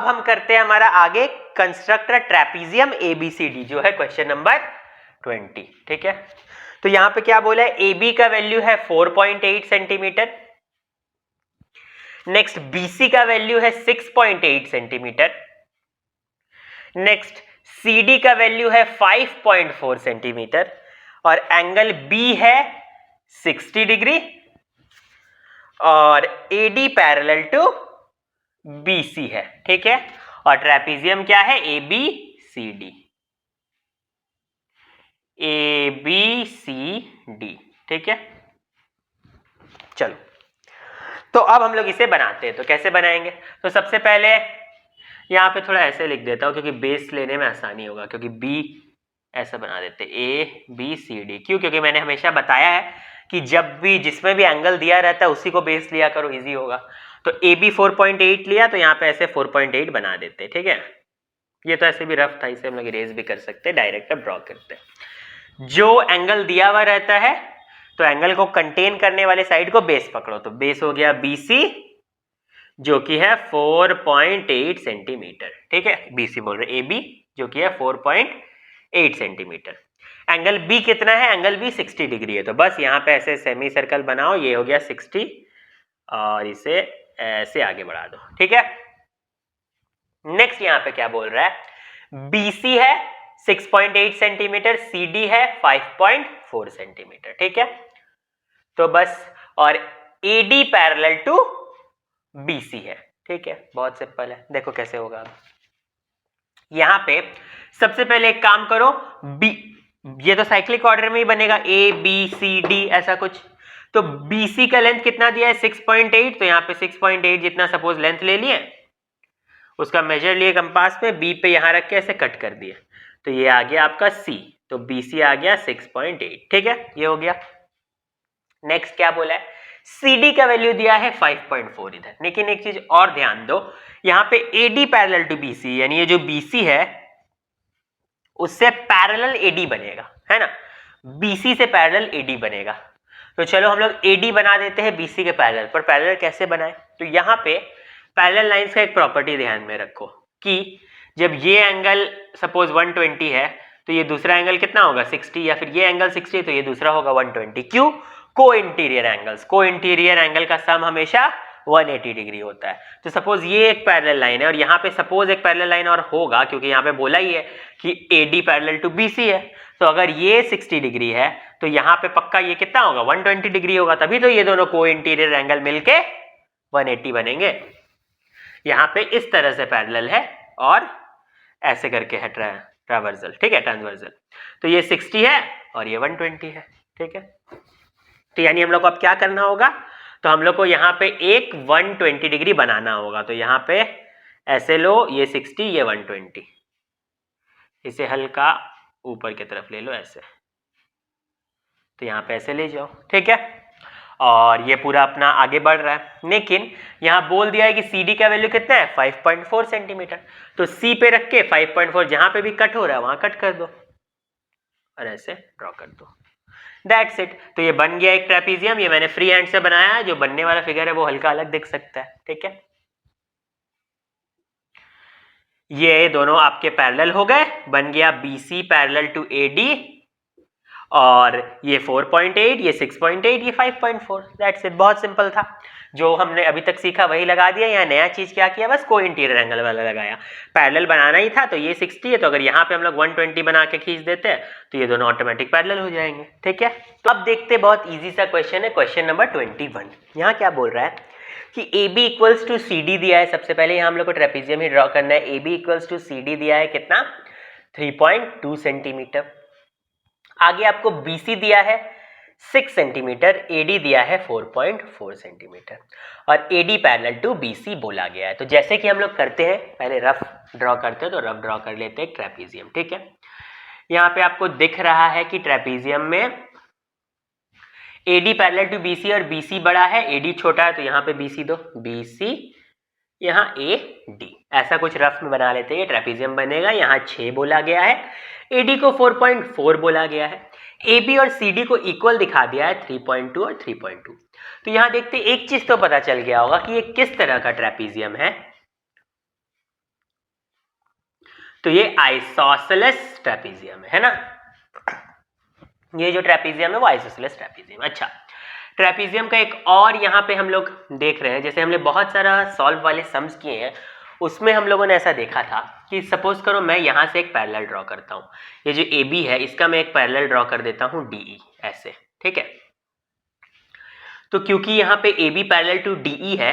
अब हम करते हैं हमारा आगे कंस्ट्रक्ट ट्रेपीजियम ABCD जो है क्वेश्चन नंबर 20। ठीक है, तो यहां पे क्या बोला है, AB का वैल्यू है 4.8 सेंटीमीटर, नेक्स्ट BC का वैल्यू है 6.8 सेंटीमीटर, नेक्स्ट CD का वैल्यू है 5.4 सेंटीमीटर और एंगल B है 60 डिग्री और AD पैरेलल टू BC है। ठीक है, और ट्रेपीजियम क्या है, ABCD। ठीक है, चलो तो अब हम लोग इसे बनाते हैं। तो कैसे बनाएंगे, तो सबसे पहले यहाँ पे थोड़ा ऐसे लिख देता हूँ क्योंकि बेस लेने में आसानी होगा, क्योंकि B ऐसा बना देते ABCD। क्यों, क्योंकि मैंने हमेशा बताया है कि जब भी जिसमें भी एंगल दिया रहता है उसी को बेस लिया करो, इजी होगा। तो AB 4.8 लिया तो यहाँ पे ऐसे 4.8 बना देते। ठीक है, ये तो ऐसे भी रफ था, इसे हम लोग इरेज भी कर सकते हैं, डायरेक्ट अब ड्रॉ करते हैं। जो एंगल दिया हुआ रहता है तो एंगल को कंटेन करने वाले साइड को बेस पकड़ो, तो बेस हो गया BC जो कि है 4.8 सेंटीमीटर। ठीक है, BC बोल रहे AB जो कि है 4.8 सेंटीमीटर। एंगल B कितना है, एंगल B 60 डिग्री है, तो बस यहाँ पे ऐसे सेमी सर्कल बनाओ, ये हो गया 60 और इसे ऐसे आगे बढ़ा दो। ठीक है, नेक्स्ट यहाँ पे क्या बोल रहा है, BC है 6.8 सेंटीमीटर, CD है 5.4 सेंटीमीटर। ठीक है, तो बस, और AD पैरेलल टू BC है। ठीक है, बहुत सिंपल है, देखो कैसे होगा। अब यहां पे सबसे पहले एक काम करो, ये तो साइक्लिक ऑर्डर में ही बनेगा, ABCD ऐसा कुछ। तो BC का लेंथ कितना दिया है 6.8, तो यहाँ पे 6.8 जितना सपोज लेंथ ले लिए, उसका मेजर लिए कंपास में, B पे यहां रख के ऐसे कट कर दिए, तो ये आ गया आपका C, तो BC आ गया 6.8। ठीक है, ये हो गया। नेक्स्ट क्या बोला है, CD का वैल्यू दिया है 5.4 इधर, लेकिन एक चीज और ध्यान दो, यहाँ पे AD पैरेलल टू BC, यानी ये जो BC है उससे पैरेलल AD बनेगा, है ना, BC से पैरेलल AD बनेगा। तो चलो हम लोग AD बना देते हैं BC के पैरेलल, पर पैरेलल कैसे बनाए, तो यहाँ पे पैरेलल लाइंस का एक प्रॉपर्टी ध्यान में रखो कि जब ये एंगल सपोज 120 है तो ये दूसरा एंगल कितना होगा 60, या फिर ये एंगल 60 है तो ये दूसरा होगा 120। क्यों, को इंटीरियर एंगल्स, को इंटीरियर एंगल का सम हमेशा 180 डिग्री होता है। तो सपोज ये एक पैरेलल लाइन है और यहाँ पे सपोज एक पैरेलल लाइन और होगा, क्योंकि यहाँ पे बोला ही है कि AD पैरेलल टू BC है, तो अगर ये 60 डिग्री है तो यहाँ पे पक्का ये कितना होगा 120 डिग्री होगा, तभी तो ये दोनों को इंटीरियर एंगल मिलके 180 बनेंगे। यहाँ पे इस तरह से पैरेलल है और ऐसे करके है ट्रावर्सल। ठीक है, ट्रांसवर्सल, तो ये 60 है और ये 120 है। ठीक है, तो यानी हम लोग को अब क्या करना होगा, तो हम लोग को यहाँ पे एक 120 डिग्री बनाना होगा। तो यहाँ पे ऐसे लो, ये 60 ये 120, इसे हल्का ऊपर की तरफ ले लो ऐसे, तो यहाँ पे ऐसे ले जाओ। ठीक है, और ये पूरा अपना आगे बढ़ रहा है, लेकिन यहाँ बोल दिया है कि CD का वैल्यू कितना है 5.4 सेंटीमीटर, तो C पे रख के 5.4 जहां पे भी कट हो रहा है वहां कट कर दो और ऐसे ड्रॉ कर दो, दैट्स इट। तो ये बन गया एक ट्रेपीजियम, ये मैंने फ्री हैंड से बनाया है, जो बनने वाला फिगर है वो हल्का अलग दिख सकता है। ठीक है, ये दोनों आपके पैरेलल हो गए, बन गया BC पैरेलल टू AD, और ये 4.8, ये 6.8, ये 5.4, दैट्स इट। बहुत सिंपल था, जो हमने अभी तक सीखा वही लगा दिया। यहाँ नया चीज क्या किया, बस को इंटीरियर एंगल वाला लगाया, पैरेलल बनाना ही था। तो ये 60 है, तो अगर यहाँ पे हम लोग 120 बना के खींच देते हैं तो ये दोनों ऑटोमेटिक पैरेलल हो जाएंगे। ठीक है, तो अब देखते हैं, बहुत ईजी सा क्वेश्चन है, क्वेश्चन नंबर 21। यहाँ क्या बोल रहा है कि AB इक्वल्स टू CD दिया है। सबसे पहले यहाँ हम लोग को ट्रेपीजियम ही ड्रॉ करना है। AB इक्वल्स टू CD दिया है कितना, 3.2 सेंटीमीटर। आगे आपको BC दिया है 6 सेंटीमीटर, AD दिया है 4.4 सेंटीमीटर और AD पैरेलल टू BC बोला गया है। तो जैसे कि हम लोग करते हैं, पहले रफ ड्रॉ करते हैं, तो रफ ड्रॉ कर लेते हैं एक ट्रेपीजियम। ठीक है, यहाँ पे आपको दिख रहा है कि ट्रेपीजियम में AD पैरेलल टू BC और BC बड़ा है, AD छोटा है, तो यहाँ पे BC दो, BC यहाँ AD, ऐसा कुछ रफ में बना लेते हैं, ये ट्रेपीजियम बनेगा। यहाँ 6 बोला गया है, AD को 4.4 बोला गया है, AB और CD को इक्वल दिखा दिया है 3.2 और 3.2। तो यहाँ देखते एक चीज तो पता चल गया होगा कि ये किस तरह का ट्रेपीजियम है। तो ये आइसोसेलेस ट्रेपीजियम है ना, ये जो ट्रेपीजियम है वो आइसोसेलेस ट्रेपीजियम। अच्छा, ट्रेपीजियम का एक और यहाँ पे हम लोग देख रहे हैं, जैसे हमने बहुत सारा सॉल्व वाले सम्स किए हैं, उसमें हम लोगों ने ऐसा देखा था कि सपोज करो मैं यहाँ से एक पैरेलल ड्रॉ करता हूँ, ये जो ए बी है इसका मैं एक पैरेलल ड्रॉ कर देता हूँ डी ई ऐसे, ठीक है। तो क्योंकि यहाँ पे A B parallel to D E है,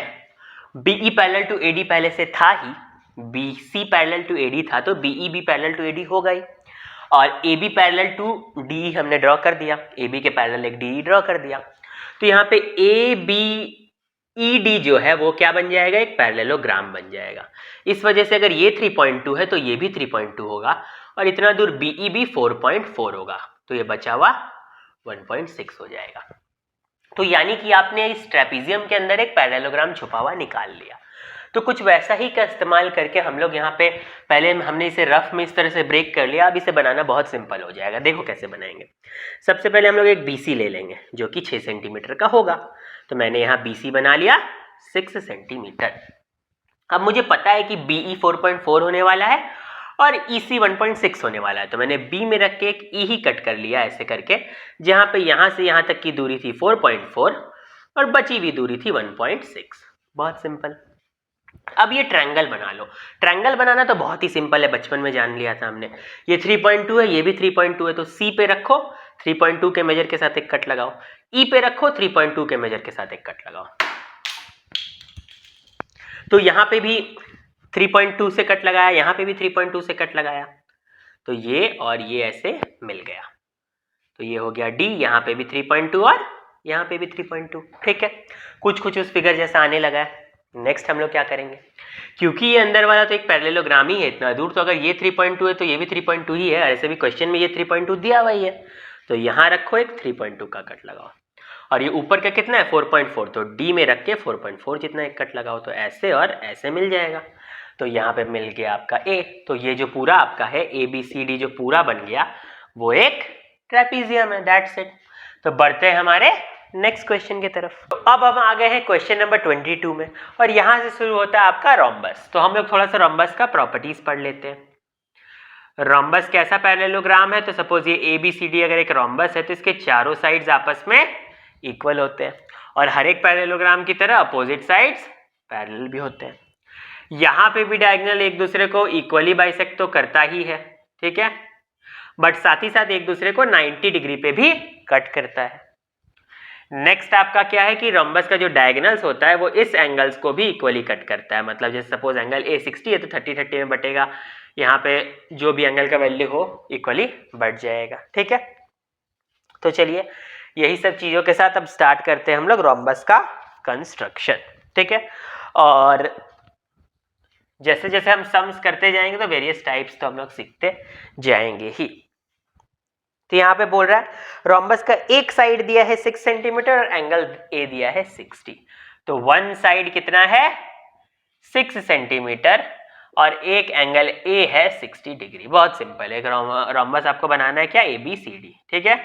B E parallel to A D पहले से था ही, B C parallel to A D था, तो बी ई भी पैरेलल टू ए डी हो गई, और A B parallel to D E हमने ड्रॉ कर दिया, ए बी के पैरेलल एक डी ई ड्रॉ कर दिया। तो यहाँ पे ए बी ई डी जो है वो क्या बन जाएगा, एक पैरेललोग्राम बन जाएगा। इस वजह से अगर ये 3.2 है तो ये भी 3.2 होगा, और इतना दूर बी ई भी 4.4 होगा, तो ये बचा हुआ 1.6 हो जाएगा। तो यानी कि आपने इस ट्रेपीजियम के अंदर एक पैरेललोग्राम छुपा हुआ निकाल लिया। तो कुछ वैसा ही का इस्तेमाल करके हम लोग यहाँ पे, पहले हमने इसे रफ में इस तरह से ब्रेक कर लिया, अब इसे बनाना बहुत सिंपल हो जाएगा। देखो कैसे बनाएंगे। सबसे पहले हम लोग एक BC ले लेंगे जो कि 6 सेंटीमीटर का होगा, तो मैंने यहाँ BC बना लिया 6 सेंटीमीटर। अब मुझे पता है कि BE 4.4 होने वाला है और EC 1.6 होने वाला है, तो मैंने B में रख के एक E ही कट कर लिया ऐसे करके, जहाँ पे यहाँ से यहाँ तक की दूरी थी 4.4 और बची हुई दूरी थी 1.6। बहुत सिंपल। अब ये ट्रायंगल बना लो। ट्रायंगल बनाना तो बहुत ही सिंपल है, बचपन में जान लिया था हमने। ये 3.2 है, ये भी 3.2 है, तो C पे रखो, 3.2 के मेजर के साथ एक कट लगाओ, E पे रखो, 3.2 के मेजर के साथ एक कट लगाओ। तो यहाँ पे भी 3.2 से कट लगाया, यहाँ पे भी 3.2 से कट लगाया, तो ये और ये ऐसे मिल गया, तो ये हो गया D। यहाँ पे भी 3.2 और यहाँ पे भी 3.2, ठीक है। कुछ कुछ उस फिगर जैसा आने लगा है। नेक्स्ट हम लोग क्या करेंगे, क्योंकि ये अंदर वाला तो एक पैरेललोग्राम ही है इतना दूर, तो अगर ये 3.2 है तो ये भी 3.2 ही है, ऐसे भी क्वेश्चन में ये 3.2 दिया हुआ ही है, तो यहाँ रखो एक 3.2 का कट लगाओ, और ये ऊपर का कितना है 4.4, तो D में रख के 4.4 जितना एक कट लगाओ, तो ऐसे और ऐसे मिल जाएगा। तो यहाँ पे मिल गया आपका A। तो ये जो पूरा आपका है ABCD जो पूरा बन गया वो एक ट्रेपीजियम है, दैट्स इट। तो बढ़ते हैं हमारे नेक्स्ट क्वेश्चन की तरफ। तो अब हम आ गए हैं क्वेश्चन नंबर 22 में, और यहाँ से शुरू होता है आपका रोम्बस। तो हम लोग थोड़ा सा रोम्बस का प्रॉपर्टीज पढ़ लेते हैं। रोम्बस कैसा पैरेललोग्राम है, तो सपोज ये ABCD अगर एक रोम्बस है तो इसके चारों साइड्स आपस में इक्वल होते हैं, और हर एक पैरेललोग्राम की तरह अपोजिट साइड्स पैरेलल भी होते हैं। यहाँ पे भी डायगोनल एक दूसरे को इक्वली बाइसेक्ट तो करता ही है, ठीक है, बट साथ ही साथ एक दूसरे को 90 डिग्री पे भी कट करता है। नेक्स्ट आपका क्या है कि रोम्बस का जो डायगोनल्स होता है वो इस एंगल्स को भी इक्वली कट करता है, मतलब जैसे सपोज एंगल A 60 है तो 30 में बटेगा, यहाँ पे जो भी एंगल का वैल्यू हो इक्वली बढ़ जाएगा, ठीक है। तो चलिए यही सब चीज़ों के साथ अब स्टार्ट करते हैं हम लोग रोम्बस का कंस्ट्रक्शन, ठीक है। और जैसे जैसे हम सम्स करते जाएंगे तो वेरियस टाइप्स तो हम लोग सीखते जाएंगे ही। तो यहाँ पे बोल रहा है रोम्बस का एक साइड दिया है 6 सेंटीमीटर और एंगल A दिया है 60, तो वन साइड कितना है 6 सेंटीमीटर और एक एंगल A है 60 डिग्री। बहुत सिंपल है। एक रोम्बस आपको बनाना है क्या ABCD, ठीक है,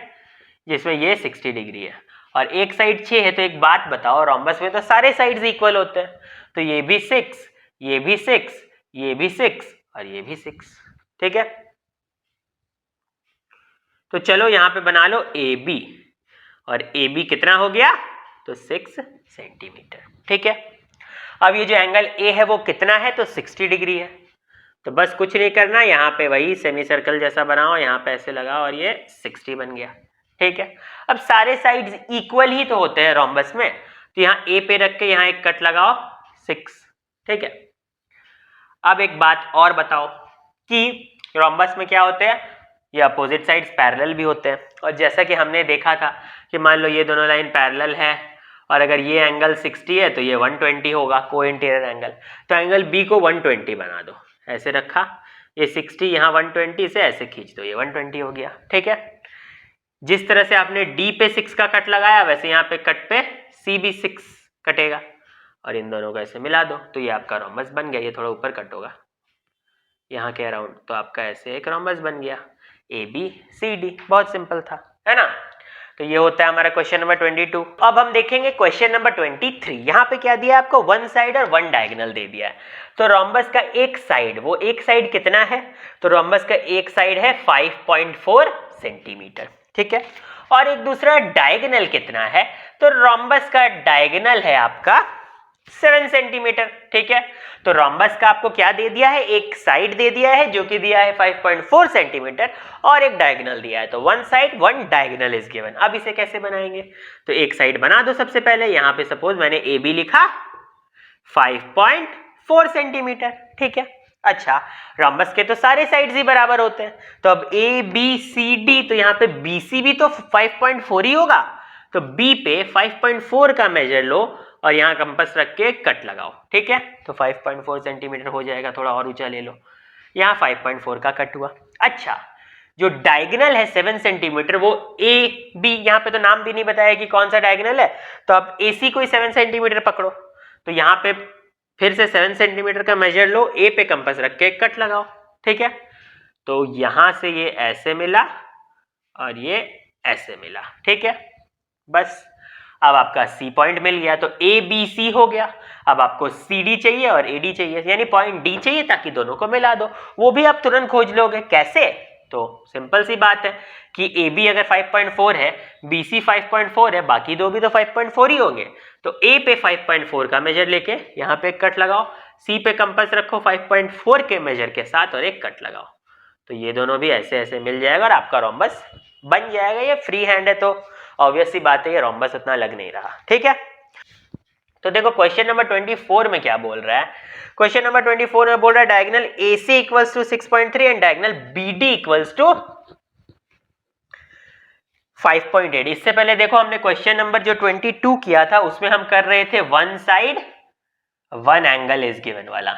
जिसमें ये 60 डिग्री है और एक साइड 6 है। तो एक बात बताओ, रोम्बस में तो सारे साइड्स इक्वल होते हैं, तो ये भी 6, ये भी 6, ये भी 6 और ये भी 6, ठीक है। तो चलो यहाँ पे बना लो AB, और AB कितना हो गया तो 6 सेंटीमीटर, ठीक है। अब ये जो एंगल A है वो कितना है तो 60 डिग्री है, तो बस कुछ नहीं करना, यहाँ पे वही सेमी सर्कल जैसा बनाओ, यहाँ पे ऐसे लगाओ और ये 60 बन गया, ठीक है। अब सारे साइड्स इक्वल ही तो होते हैं रोम्बस में, तो यहाँ A पे रख के यहाँ एक कट लगाओ 6, ठीक है। अब एक बात और बताओ कि रोम्बस में क्या होते हैं, ये अपोजिट साइड्स पैरेलल भी होते हैं, और जैसा कि हमने देखा था कि मान लो ये दोनों लाइन पैरेलल है और अगर ये एंगल 60 है तो ये 120 होगा को इंटीरियर एंगल, तो एंगल B को 120 बना दो, ऐसे रखा, ये 60 यहाँ 120 से ऐसे खींच दो, ये 120 हो गया, ठीक है। जिस तरह से आपने D पे 6 का कट लगाया वैसे यहाँ पे कट पे C भी 6 कटेगा और इन दोनों को ऐसे मिला दो, तो ये आपका रोम्बस बन गया। ये थोड़ा ऊपर कट होगा यहाँ के अराउंड, तो आपका ऐसे एक रोम्बस बन गया ABCD। बहुत सिंपल था, है ना। तो ये होता है हमारा क्वेश्चन नंबर 22। अब हम देखेंगे क्वेश्चन नंबर 23। यहाँ पे क्या दिया है आपको, वन साइड और वन डायगोनल दे दिया है। तो रोम्बस का एक साइड, वो एक साइड कितना है, तो रोम्बस का एक साइड है 5.4 सेंटीमीटर, ठीक है। और एक दूसरा डायगोनल कितना है, तो रोम्बस का डायगोनल है आपका 7 सेंटीमीटर, ठीक है। तो रोम्बस का आपको क्या दे दिया है, एक साइड दे दिया है जो कि दिया है 5.4 सेंटीमीटर और एक डायगोनल दिया है, तो one side one diagonal is given. अब इसे कैसे बनाएंगे, तो एक साइड बना दो सबसे पहले। यहां पे सपोज मैंने ए बी लिखा 5.4 सेंटीमीटर, ठीक है। अच्छा, रोम्बस के तो सारे साइड्स ही बराबर होते हैं, तो अब ए बी सी डी, तो यहाँ पे बी सी भी तो 5.4 ही होगा, तो बी पे 5.4 का मेजर लो और यहाँ कंपास रख के कट लगाओ, ठीक है। तो 5.4 सेंटीमीटर हो जाएगा, थोड़ा और ऊंचा ले लो, यहाँ 5.4 का कट हुआ। अच्छा, जो डायगोनल है 7 सेंटीमीटर, वो ए बी, यहाँ पे तो नाम भी नहीं बताया कि कौन सा डायगोनल है, तो अब ए सी को ही 7 सेंटीमीटर पकड़ो, तो यहाँ पे फिर से 7 सेंटीमीटर का मेजर लो, ए पे कंपास रख के कट लगाओ, ठीक है। तो यहां से ये ऐसे मिला और ये ऐसे मिला, ठीक है। बस अब आपका सी पॉइंट मिल गया, तो ए बी सी हो गया। अब आपको सी डी चाहिए और ए डी चाहिए, यानी पॉइंट डी चाहिए, ताकि दोनों को मिला दो। वो भी आप तुरंत खोज लोगे, कैसे, तो सिंपल सी बात है कि ए बी अगर 5.4 है, बी सी 5.4 है, बाकी दो भी तो 5.4 ही होंगे, तो ए पे 5.4 का मेजर लेके यहाँ पे एक कट लगाओ, सी पे कंपास रखो 5.4 के मेजर के साथ और एक कट लगाओ, तो ये दोनों भी ऐसे ऐसे मिल जाएगा और आपका रोम्बस बन जाएगा। ये फ्री हैंड है तो ऑब्वियस सी बात है, ये रोम्बस उतना लग नहीं रहा, ठीक है। तो देखो क्वेश्चन नंबर 24 में क्या बोल रहा है, क्वेश्चन नंबर 24 में बोल रहा है diagonal AC equals to 6.3 and diagonal BD equals to 5.8। इससे पहले देखो हमने क्वेश्चन नंबर जो 22 किया था उसमें हम कर रहे थे one side one angle is given वाला।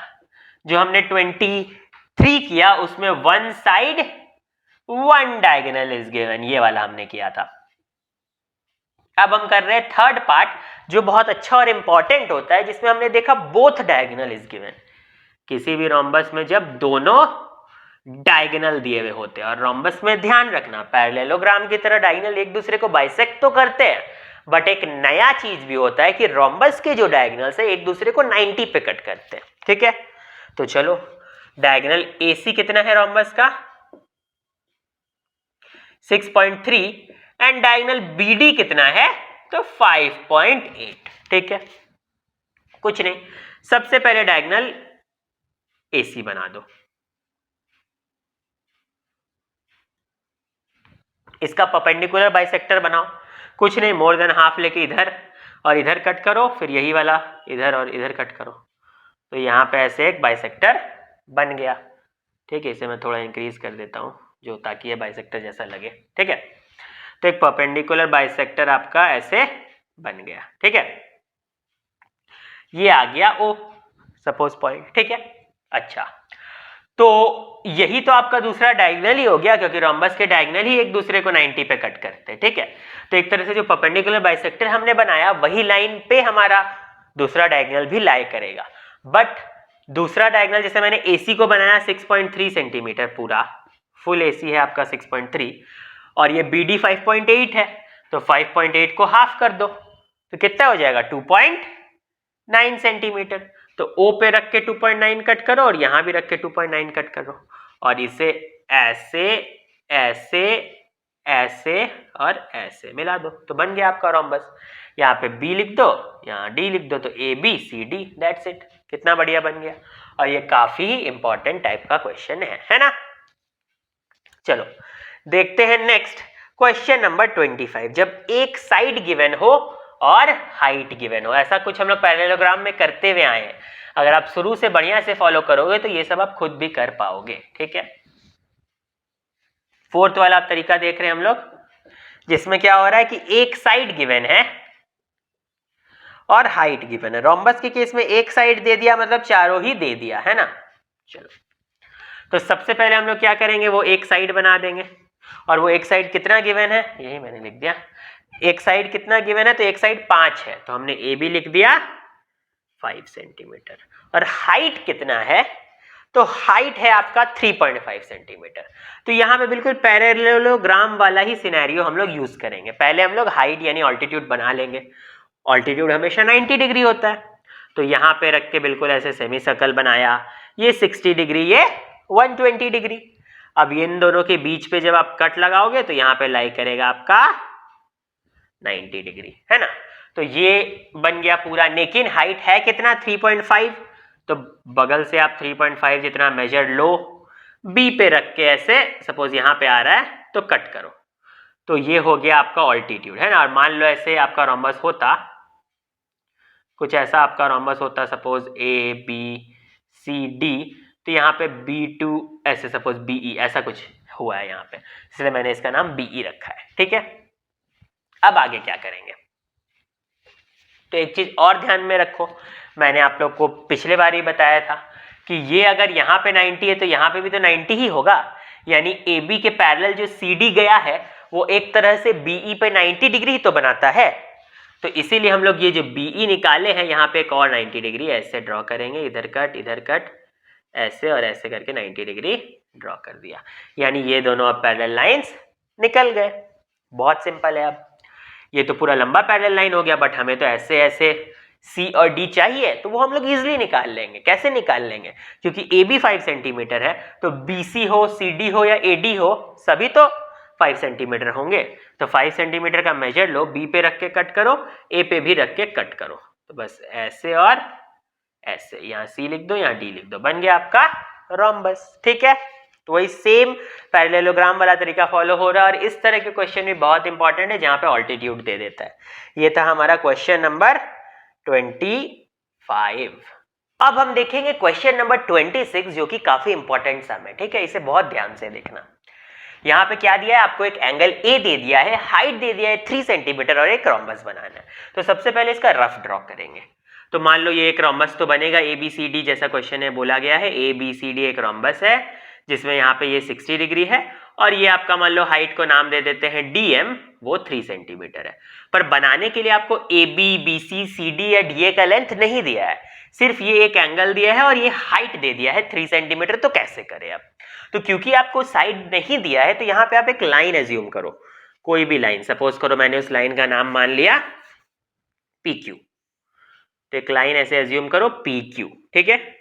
जो हमने 23 किया उसमें one side one diagonal is given, ये वाला हमने किया था। अब हम कर रहे हैं थर्ड पार्ट, जो बहुत अच्छा और इंपॉर्टेंट होता है, जिसमें हमने देखा बोथ डायगोनल इज गिवन। किसी भी रोम्बस में जब दोनों डायगोनल दिए हुए होते हैं, और रोम्बस में ध्यान रखना पैरेललोग्राम की तरह डायगोनल एक दूसरे को बाइसेक्ट तो करते हैं, बट एक नया चीज भी होता है कि रोम्बस के जो डायगोनल्स है एक दूसरे को 90 पे कट करते हैं, ठीक है। तो चलो, डायगोनल AC कितना है रोम्बस का, 6.3, एंड डायगोनल BD कितना है, तो 5.8, ठीक है। कुछ नहीं, सबसे पहले डायगोनल AC बना दो, इसका परपेंडिकुलर बाइसेक्टर बनाओ, कुछ नहीं, मोर देन हाफ लेके इधर और इधर कट करो, फिर यही वाला इधर और इधर कट करो, तो यहाँ पे ऐसे एक बाइसेक्टर बन गया, ठीक है। इसे मैं थोड़ा इंक्रीज कर देता हूँ जो, ताकि ये बाइसेक्टर जैसा लगे, ठीक है। तो एक परपेंडिकुलर बाइसेक्टर आपका ऐसे बन गया, ठीक है। ये आ गया O सपोज पॉइंट, ठीक है। अच्छा, तो यही तो आपका दूसरा डायगोनल ही हो गया, क्योंकि रोम्बस के डायगोनल ही एक दूसरे को 90 पे कट करते हैं, ठीक है। तो एक तरह से जो परपेंडिकुलर बाइसेक्टर हमने बनाया वही लाइन पे हमारा दूसरा डायगोनल भी लाई करेगा, बट दूसरा डायगोनल जैसे मैंने AC को बनाया 6.3 सेंटीमीटर, पूरा फुल AC है आपका 6.3, और ये BD 5.8 है, तो 5.8 को हाफ कर दो तो कितना हो जाएगा, 2.9 सेंटीमीटर। तो O पे रख के 2.9 कट करो और यहां भी रख के 2.9 कट करो, और इसे ऐसे ऐसे ऐसे और ऐसे मिला दो, तो बन गया आपका रोम्बस। यहाँ पे B लिख दो, यहाँ D लिख दो, तो ABCD, दैट्स इट। कितना बढ़िया बन गया, और ये काफी इंपॉर्टेंट टाइप का क्वेश्चन है ना। चलो देखते हैं नेक्स्ट क्वेश्चन नंबर 25। जब एक साइड गिवन हो और हाइट गिवन हो, ऐसा कुछ हम लोग पैरेललोग्राम में करते हुए आए हैं, अगर आप शुरू से बढ़िया से फॉलो करोगे तो ये सब आप खुद भी कर पाओगे, ठीक है। फोर्थ वाला आप तरीका देख रहे हैं हम लोग, जिसमें क्या हो रहा है कि एक साइड गिवन है और हाइट गिवन है। रोम्बस के केस में एक साइड दे दिया मतलब चारों ही दे दिया, है ना। चलो, तो सबसे पहले हम लोग क्या करेंगे, वो एक साइड बना देंगे, और वो एक साइड कितना गिवन है, यही मैंने लिख दिया, एक साइड कितना गिवन है, तो एक साइड 5 है, तो हमने AB लिख दिया 5 सेंटीमीटर। और हाइट कितना है, तो हाइट है आपका 3.5 सेंटीमीटर। तो यहाँ पे बिल्कुल पैरेललोग्राम वाला ही सिनेरियो हम लोग यूज करेंगे। पहले हम लोग हाइट यानी ऑल्टीट्यूड बना लेंगे। ऑल्टीट्यूड हमेशा 90 डिग्री होता है, तो यहाँ पे रख के बिल्कुल ऐसे सेमी सर्कल बनाया, ये 60 डिग्री, ये 120 डिग्री। अब इन दोनों के बीच पे जब आप कट लगाओगे तो यहाँ पे लाई करेगा आपका 90 डिग्री, है ना। तो ये बन गया पूरा, लेकिन हाइट है कितना 3.5, तो बगल से आप 3.5 जितना मेजर लो, बी पे रख के ऐसे सपोज यहाँ पे आ रहा है तो कट करो, तो ये हो गया आपका ऑल्टीट्यूड, है ना। और मान लो ऐसे आपका रोम्बस होता, कुछ ऐसा आपका रोम्बस होता, suppose A B C D, तो यहाँ पे B2 ऐसे सपोज BE ऐसा कुछ हुआ है यहाँ पे, इसलिए मैंने इसका नाम BE रखा है, ठीक है। अब आगे क्या करेंगे, तो एक चीज और ध्यान में रखो, मैंने आप लोग को पिछले बार ही बताया था कि ये अगर यहाँ पे 90 है तो यहाँ पे भी तो 90 ही होगा, यानी AB के पैरेलल जो CD गया है वो एक तरह से BE पे 90 डिग्री ही तो बनाता है। तो इसीलिए हम लोग ये जो BE निकाले हैं यहाँ पे एक और 90 डिग्री ऐसे ड्रॉ करेंगे, इधर कट ऐसे और ऐसे करके 90 डिग्री ड्रॉ कर दिया, यानी ये दोनों अब पैरेलल लाइंस निकल गए। बहुत सिंपल है। अब ये तो पूरा लंबा पैरेलल लाइन हो गया, बट हमें तो ऐसे ऐसे C और D चाहिए, तो वो हम लोग इजिली निकाल लेंगे। कैसे निकाल लेंगे, क्योंकि AB 5 सेंटीमीटर है, तो BC हो CD हो या AD हो सभी तो 5 सेंटीमीटर होंगे। तो 5 सेंटीमीटर का मेजर लो, B पे रख के कट करो, A पे भी रख के कट करो, तो बस ऐसे और ऐसे, यहाँ C लिख दो, यहाँ D लिख दो, बन गया आपका रोम्बस, ठीक है। तो वही सेम पैरेललोग्राम वाला तरीका फॉलो हो रहा है, और इस तरह के क्वेश्चन भी बहुत इंपॉर्टेंट है जहां पे ऑल्टीट्यूड दे देता है। ये था हमारा क्वेश्चन नंबर 25। अब हम देखेंगे क्वेश्चन नंबर 26, जो कि काफी इंपॉर्टेंट सम है, ठीक है। इसे बहुत ध्यान से देखना। यहाँ पे क्या दिया है आपको, एक एंगल ए दे दिया है, हाइट दे दिया है 3 सेंटीमीटर और एक रोम्बस बनाना है। तो सबसे पहले इसका रफ ड्रॉ करेंगे। तो मान लो ये एक रोम्बस तो बनेगा, ABCD जैसा क्वेश्चन है, बोला गया है ABCD एक रोम्बस है जिसमें यहाँ पे ये 60 डिग्री है, और ये आपका मान लो हाइट को नाम दे देते हैं DM, वो 3 सेंटीमीटर है। पर बनाने के लिए आपको AB BC CD या DA का लेंथ नहीं दिया है, सिर्फ ये एक एंगल दिया है और ये हाइट दे दिया है 3 सेंटीमीटर। तो कैसे करें अब, तो क्योंकि आपको साइड नहीं दिया है तो यहाँ पे आप एक लाइन एज्यूम करो, कोई भी लाइन, सपोज करो मैंने उस लाइन का नाम मान लिया PQ, तो एक लाइन ऐसे एज्यूम करो PQ, ठीक है।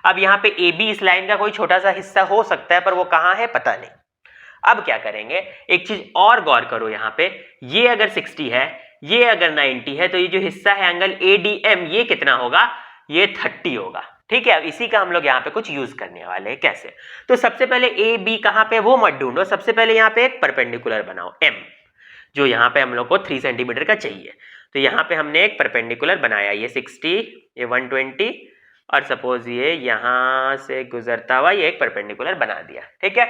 अब यहाँ पे AB इस लाइन का कोई छोटा सा हिस्सा हो सकता है, पर वो कहाँ है पता नहीं। अब क्या करेंगे, एक चीज और गौर करो, यहाँ पे ये अगर 60 है, ये अगर 90 है, तो ये जो हिस्सा है एंगल ADM, ये कितना होगा, ये 30 होगा, ठीक है। अब इसी का हम लोग यहाँ पे कुछ यूज करने वाले हैं। कैसे, तो सबसे पहले AB कहाँ पे वो मत ढूंढो, सबसे पहले यहाँ पे एक परपेंडिकुलर बनाओ M, जो यहाँ पे हम लोग को 3 सेंटीमीटर का चाहिए। तो यहाँ पे हमने एक परपेंडिकुलर बनाया, ये 60, ये 120, और सपोज ये यहां से गुजरता हुआ ये एक परपेंडिकुलर बना दिया, ठीक है।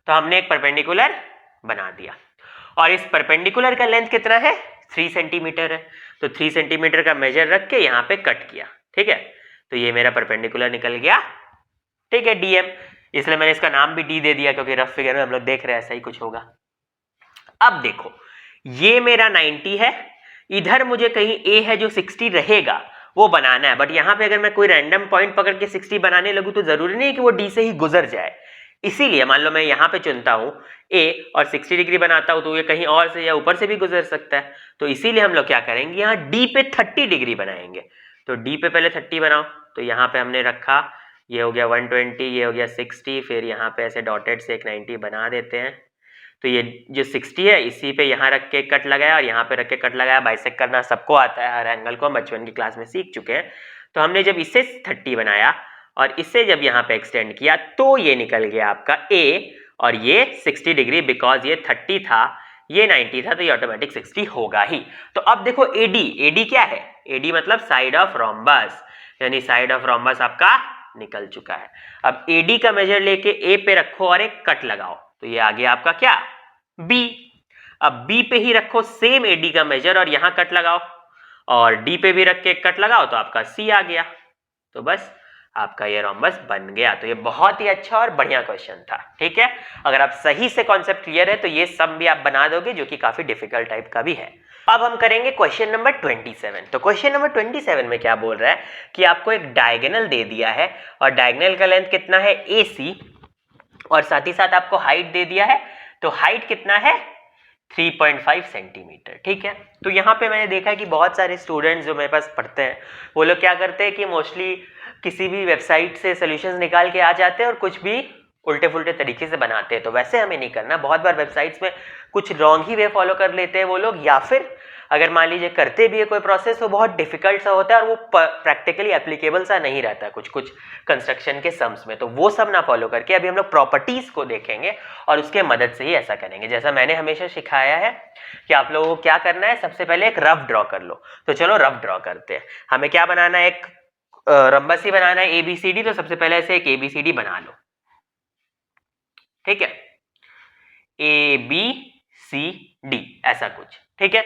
तो हमने एक परपेंडिकुलर बना दिया, और इस परपेंडिकुलर का लेंथ कितना है, 3 सेंटीमीटर है। तो 3 सेंटीमीटर का मेजर रख के यहाँ पे कट किया, ठीक है। तो ये मेरा परपेंडिकुलर निकल गया, ठीक है, DM, इसलिए मैंने इसका नाम भी D दे दिया, क्योंकि रफ फिगर में हम लोग देख रहे हैं ऐसा ही कुछ होगा। अब देखो, ये मेरा 90 है, इधर मुझे कहीं A है जो 60 रहेगा, वो बनाना है। बट यहाँ पे अगर मैं कोई रैंडम पॉइंट पकड़ के 60 बनाने लगूँ तो जरूरी नहीं कि वो D से ही गुजर जाए। इसीलिए मान लो मैं यहाँ पे चुनता हूँ A और 60 डिग्री बनाता हूँ, तो ये कहीं और से या ऊपर से भी गुजर सकता है। तो इसीलिए हम लोग क्या करेंगे, यहाँ D पे 30 डिग्री बनाएंगे। तो D पे पहले 30 बनाओ, तो यहाँ पे हमने रखा, ये हो गया 120, ये हो गया 60, फिर यहाँ पे ऐसे डॉटेड से एक 90 बना देते हैं। तो ये जो 60 है इसी पे यहाँ रख के कट लगाया और यहाँ पे रख के कट लगाया। बाइसेक्ट करना सबको आता है, हर एंगल को हम बचपन की क्लास में सीख चुके हैं। तो हमने जब इसे 30 बनाया और इसे जब यहाँ पे एक्सटेंड किया तो ये निकल गया आपका A, और ये 60 डिग्री, बिकॉज ये 30 था, ये 90 था, तो ये ऑटोमेटिक 60 होगा ही। तो अब देखो AD क्या है, AD मतलब साइड ऑफ रोम्बस, यानी साइड ऑफ रोम्बस आपका निकल चुका है। अब AD का मेजर लेके A पे रखो और एक कट लगाओ, तो ये आ गया आपका क्या, B। अब B पे ही रखो सेम AD का मेजर और यहां कट लगाओ, और D पे भी रख के कट लगाओ, तो आपका C आ गया। तो बस आपका ये रोम्बस बन गया। तो ये बहुत ही अच्छा और बढ़िया क्वेश्चन था, ठीक है। अगर आप सही से कॉन्सेप्ट क्लियर है तो ये सम भी आप बना दोगे, जो कि काफी डिफिकल्ट टाइप का भी है। अब हम करेंगे क्वेश्चन नंबर 27। तो क्वेश्चन नंबर 27 में क्या बोल रहा है कि आपको एक डायगोनल दे दिया है और डायगोनल का लेंथ कितना है AC और साथ ही साथ आपको हाइट दे दिया है, तो हाइट कितना है 3.5 सेंटीमीटर। ठीक है, तो यहाँ पे मैंने देखा कि बहुत सारे स्टूडेंट्स जो मेरे पास पढ़ते हैं वो लोग क्या करते हैं कि मोस्टली किसी भी वेबसाइट से सॉल्यूशंस निकाल के आ जाते हैं और कुछ भी उल्टे फुल्टे तरीके से बनाते हैं। तो वैसे हमें नहीं करना। बहुत बार वेबसाइट्स में कुछ रॉन्ग ही वे फॉलो कर लेते हैं वो लोग, या फिर अगर मान लीजिए करते भी है कोई प्रोसेस तो बहुत डिफिकल्ट सा होता है और वो प्रैक्टिकली एप्लीकेबल सा नहीं रहता है कुछ कुछ कंस्ट्रक्शन के सम्स में। तो वो सब ना फॉलो करके अभी हम लोग प्रॉपर्टीज को देखेंगे और उसके मदद से ही ऐसा करेंगे। जैसा मैंने हमेशा सिखाया है कि आप लोगों को क्या करना है, सबसे पहले एक रफ ड्रॉ कर लो। तो चलो रफ ड्रॉ करते हैं। हमें क्या बनाना है, एक रंबस ही बनाना है ABCD। तो सबसे पहले ऐसे एक ABCD बना लो। ठीक है, ABCD ऐसा कुछ। ठीक है,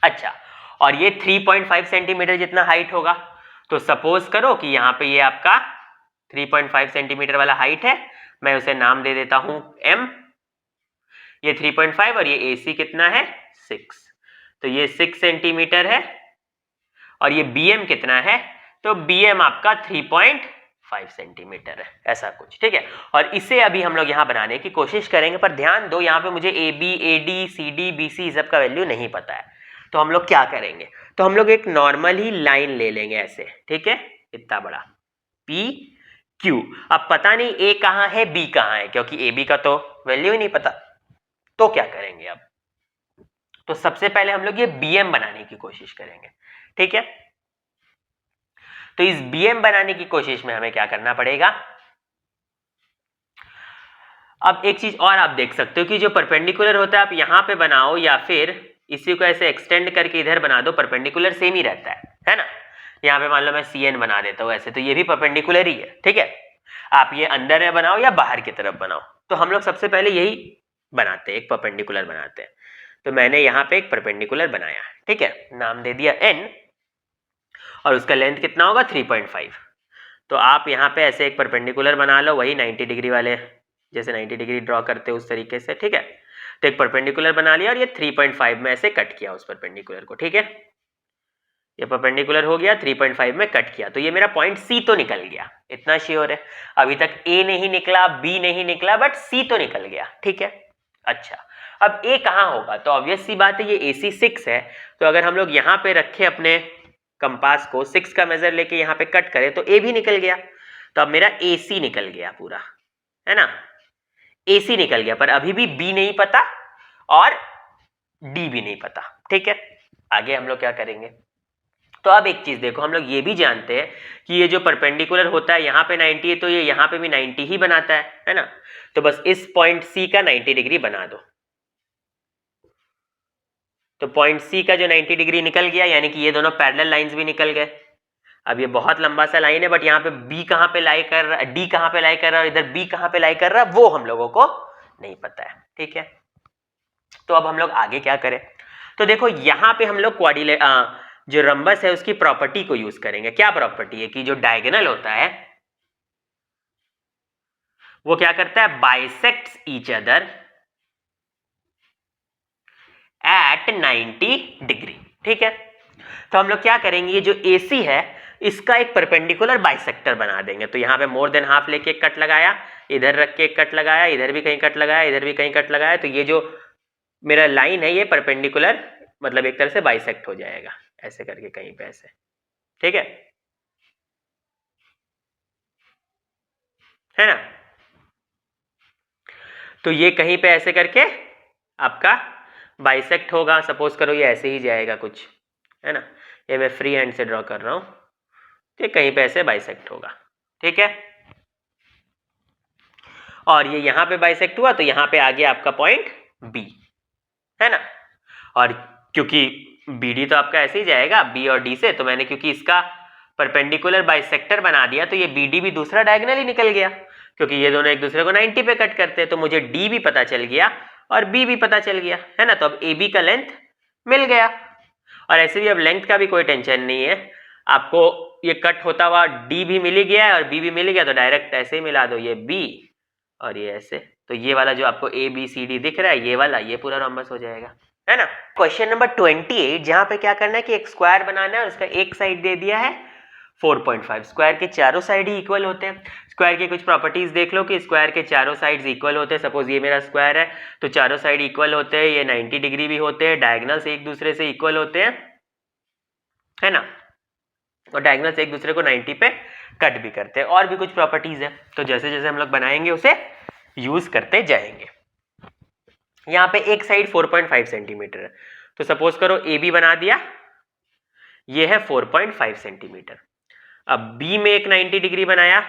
अच्छा, और ये 3.5 सेंटीमीटर जितना हाइट होगा। तो सपोज करो कि यहाँ पे ये आपका 3.5 सेंटीमीटर वाला हाइट है, मैं उसे नाम दे देता हूं M। ये 3.5 और ये AC कितना है 6, तो ये 6 सेंटीमीटर है। और ये BM कितना है, तो BM आपका 3.5 सेंटीमीटर है, ऐसा कुछ। ठीक है, और इसे अभी हम लोग यहाँ बनाने की कोशिश करेंगे, पर ध्यान दो यहाँ पे मुझे AB, AD, CD, BC सब का वैल्यू नहीं पता है। तो हम लोग क्या करेंगे, तो हम लोग एक नॉर्मल ही लाइन ले लेंगे ऐसे। ठीक है, इतना बड़ा PQ। अब पता नहीं A कहाँ है B कहाँ है, क्योंकि AB का तो वैल्यू ही नहीं पता। तो क्या करेंगे अब, तो सबसे पहले हम लोग ये BM बनाने की कोशिश करेंगे। ठीक है, तो इस BM बनाने की कोशिश में हमें क्या करना पड़ेगा, अब एक चीज और आप देख सकते हो कि जो परपेंडिकुलर होता है आप यहां पे बनाओ या फिर इसी को ऐसे एक्सटेंड करके इधर बना दो, परपेंडिकुलर सेम ही रहता है ना। यहाँ पे मान लो मैं CN बना देता हूँ ऐसे, तो ये भी परपेंडिकुलर ही है। ठीक है, आप ये अंदर में बनाओ या बाहर की तरफ बनाओ, तो हम लोग सबसे पहले यही बनाते हैं, एक परपेंडिकुलर बनाते हैं। तो मैंने यहाँ पे एक परपेंडिकुलर बनाया। ठीक है, नाम दे दिया N और उसका लेंथ कितना होगा 3.5। तो आप यहाँ पे ऐसे एक परपेंडिकुलर बना लो, वही 90 डिग्री वाले, जैसे 90 डिग्री ड्रॉ करते हैं उस तरीके से। ठीक है, तो एक परपेंडिकुलर बना लिया और ये 3.5 में ऐसे कट किया उस परपेंडिकुलर को। ठीक है, ये परपेंडिकुलर हो गया, 3.5 में कट किया, तो ये मेरा पॉइंट C तो निकल गया, इतना श्योर है। अभी तक A नहीं निकला, B नहीं निकला, बट C तो निकल गया। ठीक है, अच्छा, अब A कहाँ होगा, तो ऑब्वियस सी बात है ये AC 6 है। तो अगर हम लोग यहाँ पे रखे अपने कंपास को, 6 का मेजर लेके यहाँ पे कट करें तो A भी निकल गया। तो अब मेरा AC निकल गया पूरा, है ना, AC निकल गया, पर अभी भी B नहीं पता और D भी नहीं पता। ठीक है, आगे हम लोग क्या करेंगे, तो अब एक चीज देखो, हम लोग ये भी जानते हैं कि ये जो परपेंडिकुलर होता है यहाँ पे 90 है, तो ये यहाँ पे भी 90 ही बनाता है ना। तो बस इस पॉइंट C का 90 डिग्री बना दो। तो पॉइंट C का जो 90 डिग्री निकल गया, यानी कि ये दोनों पैरेलल लाइंस भी निकल गए। अब ये बहुत लंबा सा लाइन है, बट यहाँ पे B कहाँ पे लाई कर रहा है, D कहाँ पे लाई कर रहा है, और इधर B कहाँ पे लाई कर रहा है, वो हम लोगों को नहीं पता है। ठीक है, तो अब हम लोग आगे क्या करें, तो देखो यहाँ पे हम लोग जो रंबस है उसकी प्रॉपर्टी को यूज करेंगे। क्या प्रॉपर्टी है कि जो डायगोनल होता है वो क्या करता है, bisects each other at 90 degree. ठीक है, तो हम लोग क्या करेंगे, ये जो AC है इसका एक परपेंडिकुलर बाइसेक्टर बना देंगे। तो यहाँ पे मोर देन हाफ लेके एक कट लगाया, इधर रख के एक कट लगाया, इधर भी कहीं कट लगाया, इधर भी कहीं कट लगाया, तो ये जो मेरा लाइन है ये परपेंडिकुलर मतलब एक तरह से बाइसेक्ट हो जाएगा ऐसे करके कहीं पे ऐसे। ठीक है ना, तो ये कहीं पे ऐसे करके आपका बाइसेक्ट होगा। सपोज करो ये ऐसे ही जाएगा कुछ, है ना, ये मैं फ्री हैंड से ड्रॉ कर रहा हूं, तो कहीं पे ऐसे बाइसेक्ट होगा। ठीक है, और ये यहां पे बाइसेक्ट हुआ तो यहां पे आ गया आपका पॉइंट B, है ना। और क्योंकि BD तो आपका ऐसे ही जाएगा B और D से, तो मैंने क्योंकि इसका परपेंडिकुलर बाइसेक्टर बना दिया तो ये BD भी दूसरा डायगोनल ही निकल गया, क्योंकि ये दोनों एक दूसरे को 90 पे कट करते हैं। तो मुझे D भी पता चल गया और B भी पता चल गया, है ना। तो अब AB का लेंथ मिल गया, और ऐसे भी अब लेंथ का भी कोई टेंशन नहीं है आपको, ये कट होता हुआ D भी मिल गया है और B भी मिल गया, तो डायरेक्ट ऐसे ही मिला दो, ये B और ये ऐसे। तो ये वाला जो आपको ABCD दिख रहा है, ये वाला, ये पूरा रोम्बस हो जाएगा। है ना। क्वेश्चन नंबर 28 जहां पे क्या करना है कि एक स्क्वायर बनाना है और उसका एक साइड दे दिया है 4.5। स्क्वायर के चारों साइड ही इक्वल होते हैं। स्क्वायर की कुछ प्रॉपर्टीज देख लो कि स्क्वायर के चारों साइड्स इक्वल होते हैं। सपोज ये मेरा स्क्वायर है तो चारों साइड इक्वल होते हैं, ये 90 डिग्री भी होते हैं, डायगोनल्स एक दूसरे से इक्वल होते हैं, है ना, और डायगोनल्स एक दूसरे को 90 पे कट भी करते हैं। और भी कुछ प्रॉपर्टीज है, तो जैसे जैसे हम लोग बनाएंगे उसे यूज करते जाएंगे। यहाँ पे एक साइड 4.5 सेंटीमीटर है, तो सपोज करो ए बी बना दिया, ये है 4.5 सेंटीमीटर। अब बी में एक 90 डिग्री बनाया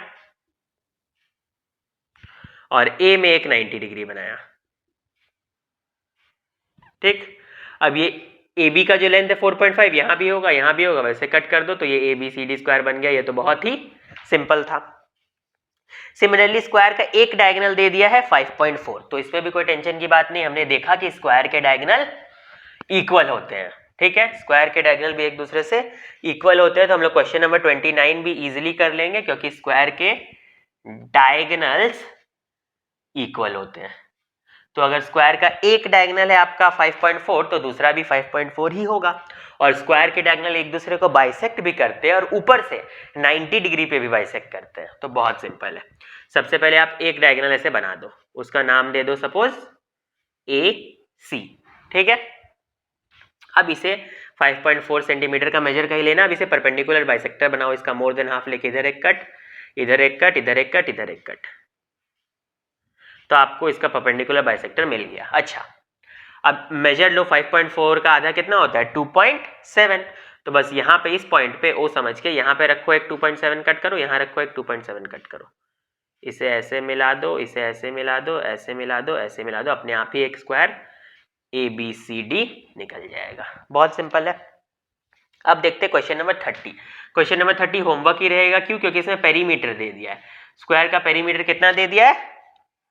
और ए में एक 90 डिग्री बनाया, ठीक। अब ये ए बी का जो लेंथ है 4.5 यहां भी होगा यहां भी होगा, वैसे कट कर दो तो ये A B C D square बन गया। ये तो बहुत ही सिंपल था। सिमिलरली स्क्वायर का एक डायगोनल दे दिया है 5.4, तो इसमें भी कोई टेंशन की बात नहीं। हमने देखा कि स्क्वायर के डायगोनल इक्वल होते हैं, ठीक है, स्क्वायर के डायगोनल भी एक दूसरे से इक्वल होते हैं। तो हम लोग क्वेश्चन नंबर 29 भी इजीली कर लेंगे क्योंकि स्क्वायर के डायगोनल्स इक्वल होते हैं। तो अगर स्क्वायर का एक डायगोनल है आपका 5.4 तो दूसरा भी 5.4 ही होगा। और स्क्वायर के डायगोनल एक दूसरे को बाइसेक्ट भी करते हैं और ऊपर से 90 डिग्री पे भी बाइसेक्ट करते हैं। तो बहुत सिंपल है। सबसे पहले आप एक डायगोनल ऐसे बना दो, उसका नाम दे दो सपोज ए सी, ठीक है। अब इसे 5.4 सेंटीमीटर का मेजर का ही लेना। अब इसे परपेंडिकुलर बाइसेक्टर बनाओ, इसका मोर देन हाफ लेके इधर एक कट, इधर एक कट, इधर एक कट, इधर एक कट, तो आपको इसका परपेंडिकुलर बाइसेक्टर मिल गया। अच्छा, अब मेजर लो 5.4 का आधा कितना होता है 2.7, तो बस यहाँ पे इस पॉइंट पे ओ समझ के यहाँ पे रखो एक 2.7 कट करो, यहाँ रखो एक 2.7 कट करो, इसे ऐसे मिला दो, इसे ऐसे मिला दो, ऐसे मिला दो, ऐसे मिला दो, अपने आप ही एक square A B C D निकल जाएगा। बहुत सिंपल है। अब देखते हैं question number 30। Question number 30 homework ही रहेगा, क्यों? क्योंकि इसमें पेरीमीटर दे दिया है। स्क्वायर का पेरीमीटर कितना दे दिया है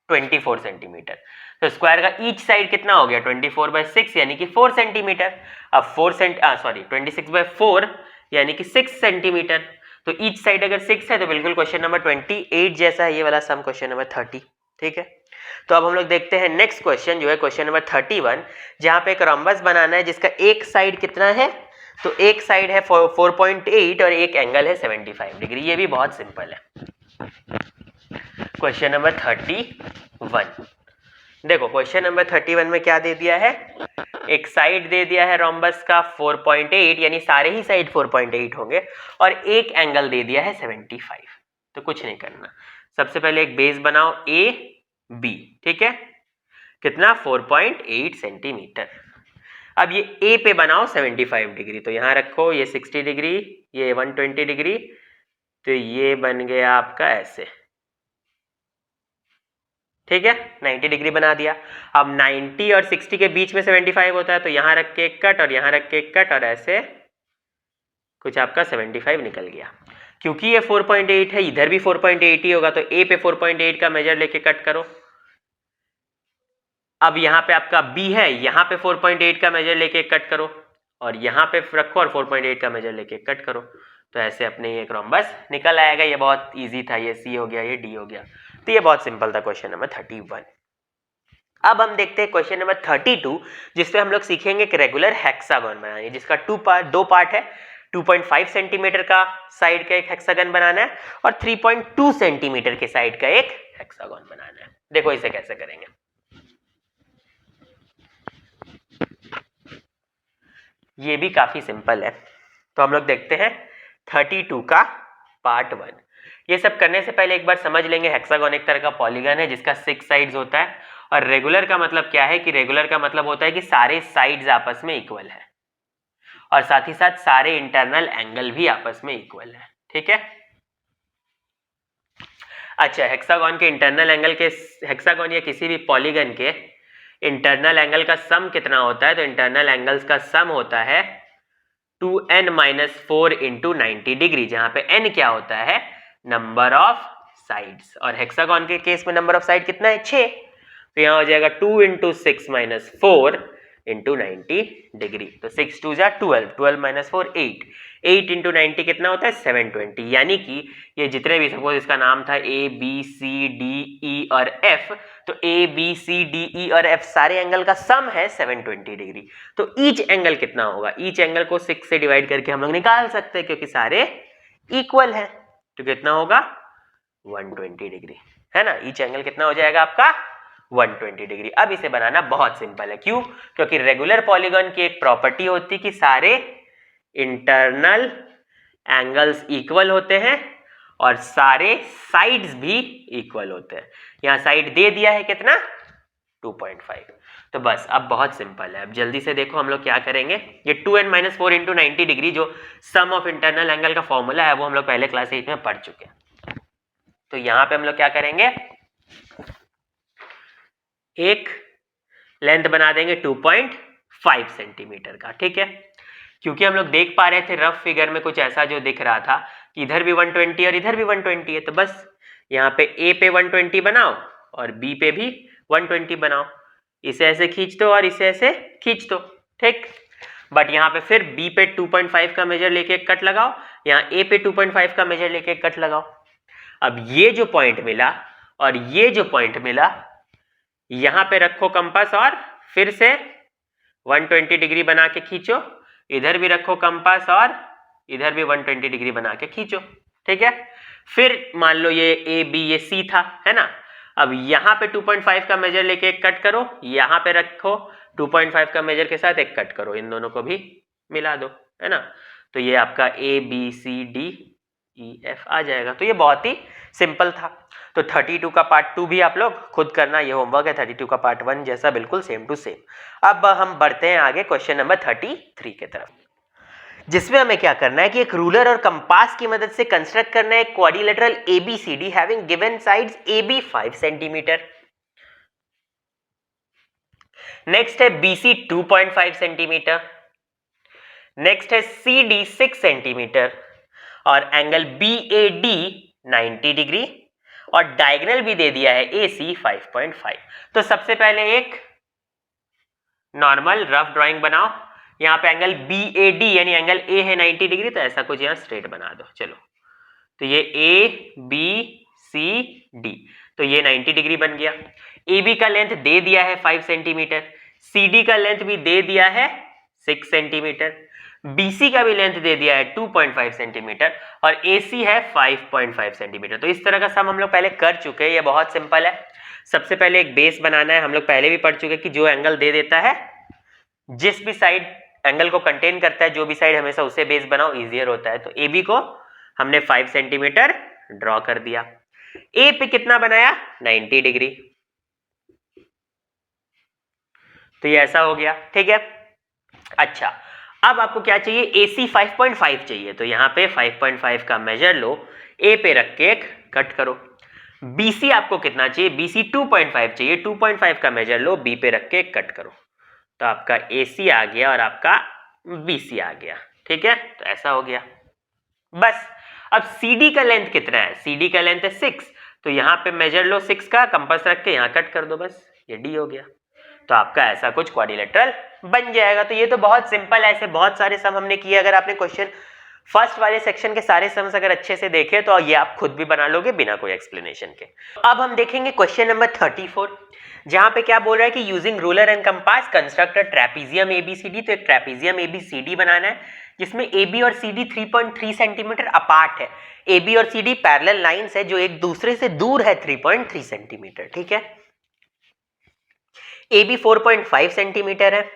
24 सेंटीमीटर। तो स्क्वायर का ईच साइड कितना हो गया 24/6 यानी कि 4 सेंटीमीटर। अब 26/4 यानी कि 6 सेंटीमीटर। तो ईच साइड अगर 6 है तो बिल्कुल क्वेश्चन नंबर 28 जैसा है ये वाला सम क्वेश्चन नंबर 30, ठीक है। तो अब हम लोग देखते हैं नेक्स्ट क्वेश्चन जो है क्वेश्चन नंबर 31, जहां पे एक रोम्बस बनाना है जिसका एक साइड कितना है, तो एक साइड है 4.8 और एक एंगल है 75 डिग्री। ये भी बहुत सिंपल है। क्वेश्चन नंबर 31, देखो क्वेश्चन नंबर 31 में क्या दे दिया है, एक साइड दे दिया है रोम्बस का 4.8 यानी सारे ही साइड 4.8 होंगे, और एक एंगल दे दिया है 75। तो कुछ नहीं करना, सबसे पहले एक बेस बनाओ ए बी, ठीक है, कितना 4.8 सेंटीमीटर। अब ये ए पे बनाओ 75 डिग्री, तो यहां रखो ये 60 डिग्री, ये 120 डिग्री, तो ये बन गया आपका ऐसे, ठीक है, 90 डिग्री बना दिया। अब 90 और 60 के बीच में 75 होता है, तो यहां रख के एक कट और यहां रख के एक कट, और ऐसे कुछ आपका 75 निकल गया। क्योंकि ये 4.8 है, इधर भी 4.8 ही होगा, तो ए पे 4.8 का मेजर लेके कट करो। अब यहाँ पे आपका बी है, यहाँ पे 4.8 का मेजर लेके कट करो, और यहाँ पे रखो और 4.8 का मेजर लेके कट करो, तो ऐसे अपने एक रोम्बस निकल आएगा। ये बहुत इजी था, ये सी हो गया, ये डी हो गया। तो ये बहुत सिंपल था क्वेश्चन नंबर 31। अब हम देखते हैं क्वेश्चन नंबर 32, जिसपे हम लोग सीखेंगे कि रेगुलर हेक्सागन बनाएंगे, जिसका दो पार्ट है। 2.5 सेंटीमीटर का साइड का एक हेक्सागन बनाना है और 3.2 सेंटीमीटर के साइड का एक हेक्सागन बनाना है। देखो इसे कैसे करेंगे। ये भी काफी सिंपल है। तो हम लोग देखते हैं 32 का पार्ट 1। ये सब करने से पहले एक बार समझ लेंगे हेक्सागन एक तरह का पॉलीगन है जिसका 6 साइड्स होता है, और रेगुलर का मतलब क्या है कि रेगुलर का मतलब होता है कि सारे साइड्स आपस में इक्वल है, और साथ ही साथ सारे इंटरनल एंगल भी आपस में इक्वल है, ठीक है। अच्छा, हेक्सागन के इंटरनल एंगल के, हेक्सागन या किसी भी पॉलीगन के इंटरनल एंगल का सम कितना होता है, तो इंटरनल एंगल्स का सम होता है 2n-4 इंटू 90 डिग्री, जहां पे n क्या होता है नंबर ऑफ साइड्स, और हेक्सागन के केस में नंबर ऑफ साइड कितना है 6, तो यहां हो जाएगा 2 इंटू 6 - 4 इंटू 90 डिग्री। तो 6 2 जा 12, 12 माइनस 4 8, 8 इंटू 90 कितना होता है 720। यानी कि ये जितने भी, सपोज इसका नाम था ए बी सी डी ई और एफ, तो ए बी सी डी ई और एफ सारे एंगल का सम है 720 डिग्री। तो ईच एंगल कितना होगा, ईच एंगल को 6 से डिवाइड करके हम लोग निकाल सकते हैं क्योंकि सारे इक्वल है। तो कितना होगा 120 डिग्री, है ना। ईच एंगल कितना हो जाएगा आपका 120 डिग्री। अब इसे बनाना बहुत सिंपल है, क्यों, क्योंकि रेगुलर पॉलीगॉन की एक प्रॉपर्टी होती है कि सारे इंटरनल एंगल्स इक्वल होते हैं और सारे साइड्स भी इक्वल होते हैं। यहां साइड दे दिया है कितना 2.5। तो बस अब बहुत सिंपल है। अब जल्दी से देखो हम लोग क्या करेंगे, ये 2n-4 इंटू 90 डिग्री जो सम ऑफ इंटरनल एंगल का फॉर्मूला है वो हम लोग पहले क्लास 8 में पढ़ चुके हैं। तो यहां पे हम लोग क्या करेंगे, एक लेंथ बना देंगे 2.5 सेंटीमीटर का, ठीक है। क्योंकि हम लोग देख पा रहे थे रफ फिगर में कुछ ऐसा जो दिख रहा था कि इधर भी 120 और इधर भी 120 है, तो बस यहाँ पे ए पे 120 बनाओ और बी पे भी 120 बनाओ। इसे ऐसे खींच दो और इसे ऐसे खींच दो, ठीक। बट यहाँ पे फिर बी पे 2.5 का मेजर लेके एक कट लगाओ, यहाँ ए पे 2.5 का मेजर लेके एक कट लगाओ। अब ये जो पॉइंट मिला और ये जो पॉइंट मिला, यहां पे रखो कंपास और फिर से 120 डिग्री बना के खींचो, इधर भी रखो कंपास और इधर भी 120 डिग्री बना के खींचो, ठीक है। फिर मान लो ये ए बी ये सी था, है ना। अब यहां पे 2.5 का मेजर लेके एक कट करो, यहां पे रखो 2.5 का मेजर के साथ एक कट करो, इन दोनों को भी मिला दो, है ना। तो ये आपका A B C D E F आ जाएगा। तो ये बहुत ही सिंपल था। तो 32 का पार्ट 2 भी आप लोग खुद करना, ये होमवर्क है 32 का पार्ट 1 जैसा बिल्कुल सेम टू सेम। अब हम बढ़ते हैं आगे क्वेश्चन नंबर 33 की तरफ, जिसमें हमें क्या करना है कि एक रूलर और कंपास की मदद से कंस्ट्रक्ट करना है quadrilateral ABCD having given sides AB 5 centimetre, next है BC 2.5 सेंटीमीटर, नेक्स्ट है CD 6 सेंटीमीटर और एंगल BAD 90 डिग्री और डायगोनल भी दे दिया है AC 5.5। तो सबसे पहले एक नॉर्मल रफ ड्राइंग बनाओ। यहाँ पे एंगल BAD यानी एंगल A है 90 डिग्री, तो ऐसा कुछ यहाँ स्ट्रेट बना दो। चलो, तो ये ABCD, तो ये 90 डिग्री बन गया। AB का लेंथ दे दिया है 5 सेंटीमीटर, CD का लेंथ भी दे दिया है 6 सेंटीमीटर, BC का भी लेंथ दे दिया है 2.5 सेंटीमीटर और AC है 5.5 सेंटीमीटर। तो इस तरह का सम हम लोग पहले कर चुके हैं, ये बहुत सिंपल है। सबसे पहले एक बेस बनाना है, हम लोग पहले भी पढ़ चुके हैं कि जो एंगल दे देता है, जिस भी साइड एंगल को कंटेन करता है, जो भी साइड हमेशा उसे बेस बनाओ, इजियर होता है। तो AB को हमने 5 सेंटीमीटर ड्रॉ कर दिया, A पे कितना बनाया 90 डिग्री, तो ये ऐसा हो गया, ठीक है। अच्छा, अब आपको क्या चाहिए, AC 5.5 चाहिए, तो यहाँ पे 5.5 का मेजर लो, A पे रख के एक कट करो। BC आपको कितना चाहिए, BC 2.5 चाहिए, 2.5 का मेजर लो, B पे रख के एक कट करो, तो आपका AC आ गया और आपका BC आ गया, ठीक है। तो ऐसा हो गया। बस अब CD का लेंथ कितना है, CD का लेंथ है 6, तो यहाँ पे मेजर लो 6 का, कंपास रख के यहाँ कट कर दो, बस ये D हो गया। तो आपका ऐसा कुछ क्वाड्रिलेटरल बन जाएगा। तो ये तो बहुत सिंपल है, ऐसे बहुत सारे सम हमने किए। अगर आपने क्वेश्चन फर्स्ट वाले सेक्शन के सारे सम्स अगर अच्छे से देखे तो ये आप खुद भी बना लोगे बिना कोई एक्सप्लेनेशन के। अब हम देखेंगे क्वेश्चन नंबर 34, जहां पे क्या बोल रहा है कि using ruler and compass construct a trapezium ABCD। तो एक ट्रेपीजियम ABCD बनाना है जिसमें AB और CD 3.3 सेंटीमीटर अपार्ट है। AB और CD पैरेलल लाइंस है जो एक दूसरे से दूर है 3.3 सेंटीमीटर, ठीक है। AB 4.5 सेंटीमीटर है,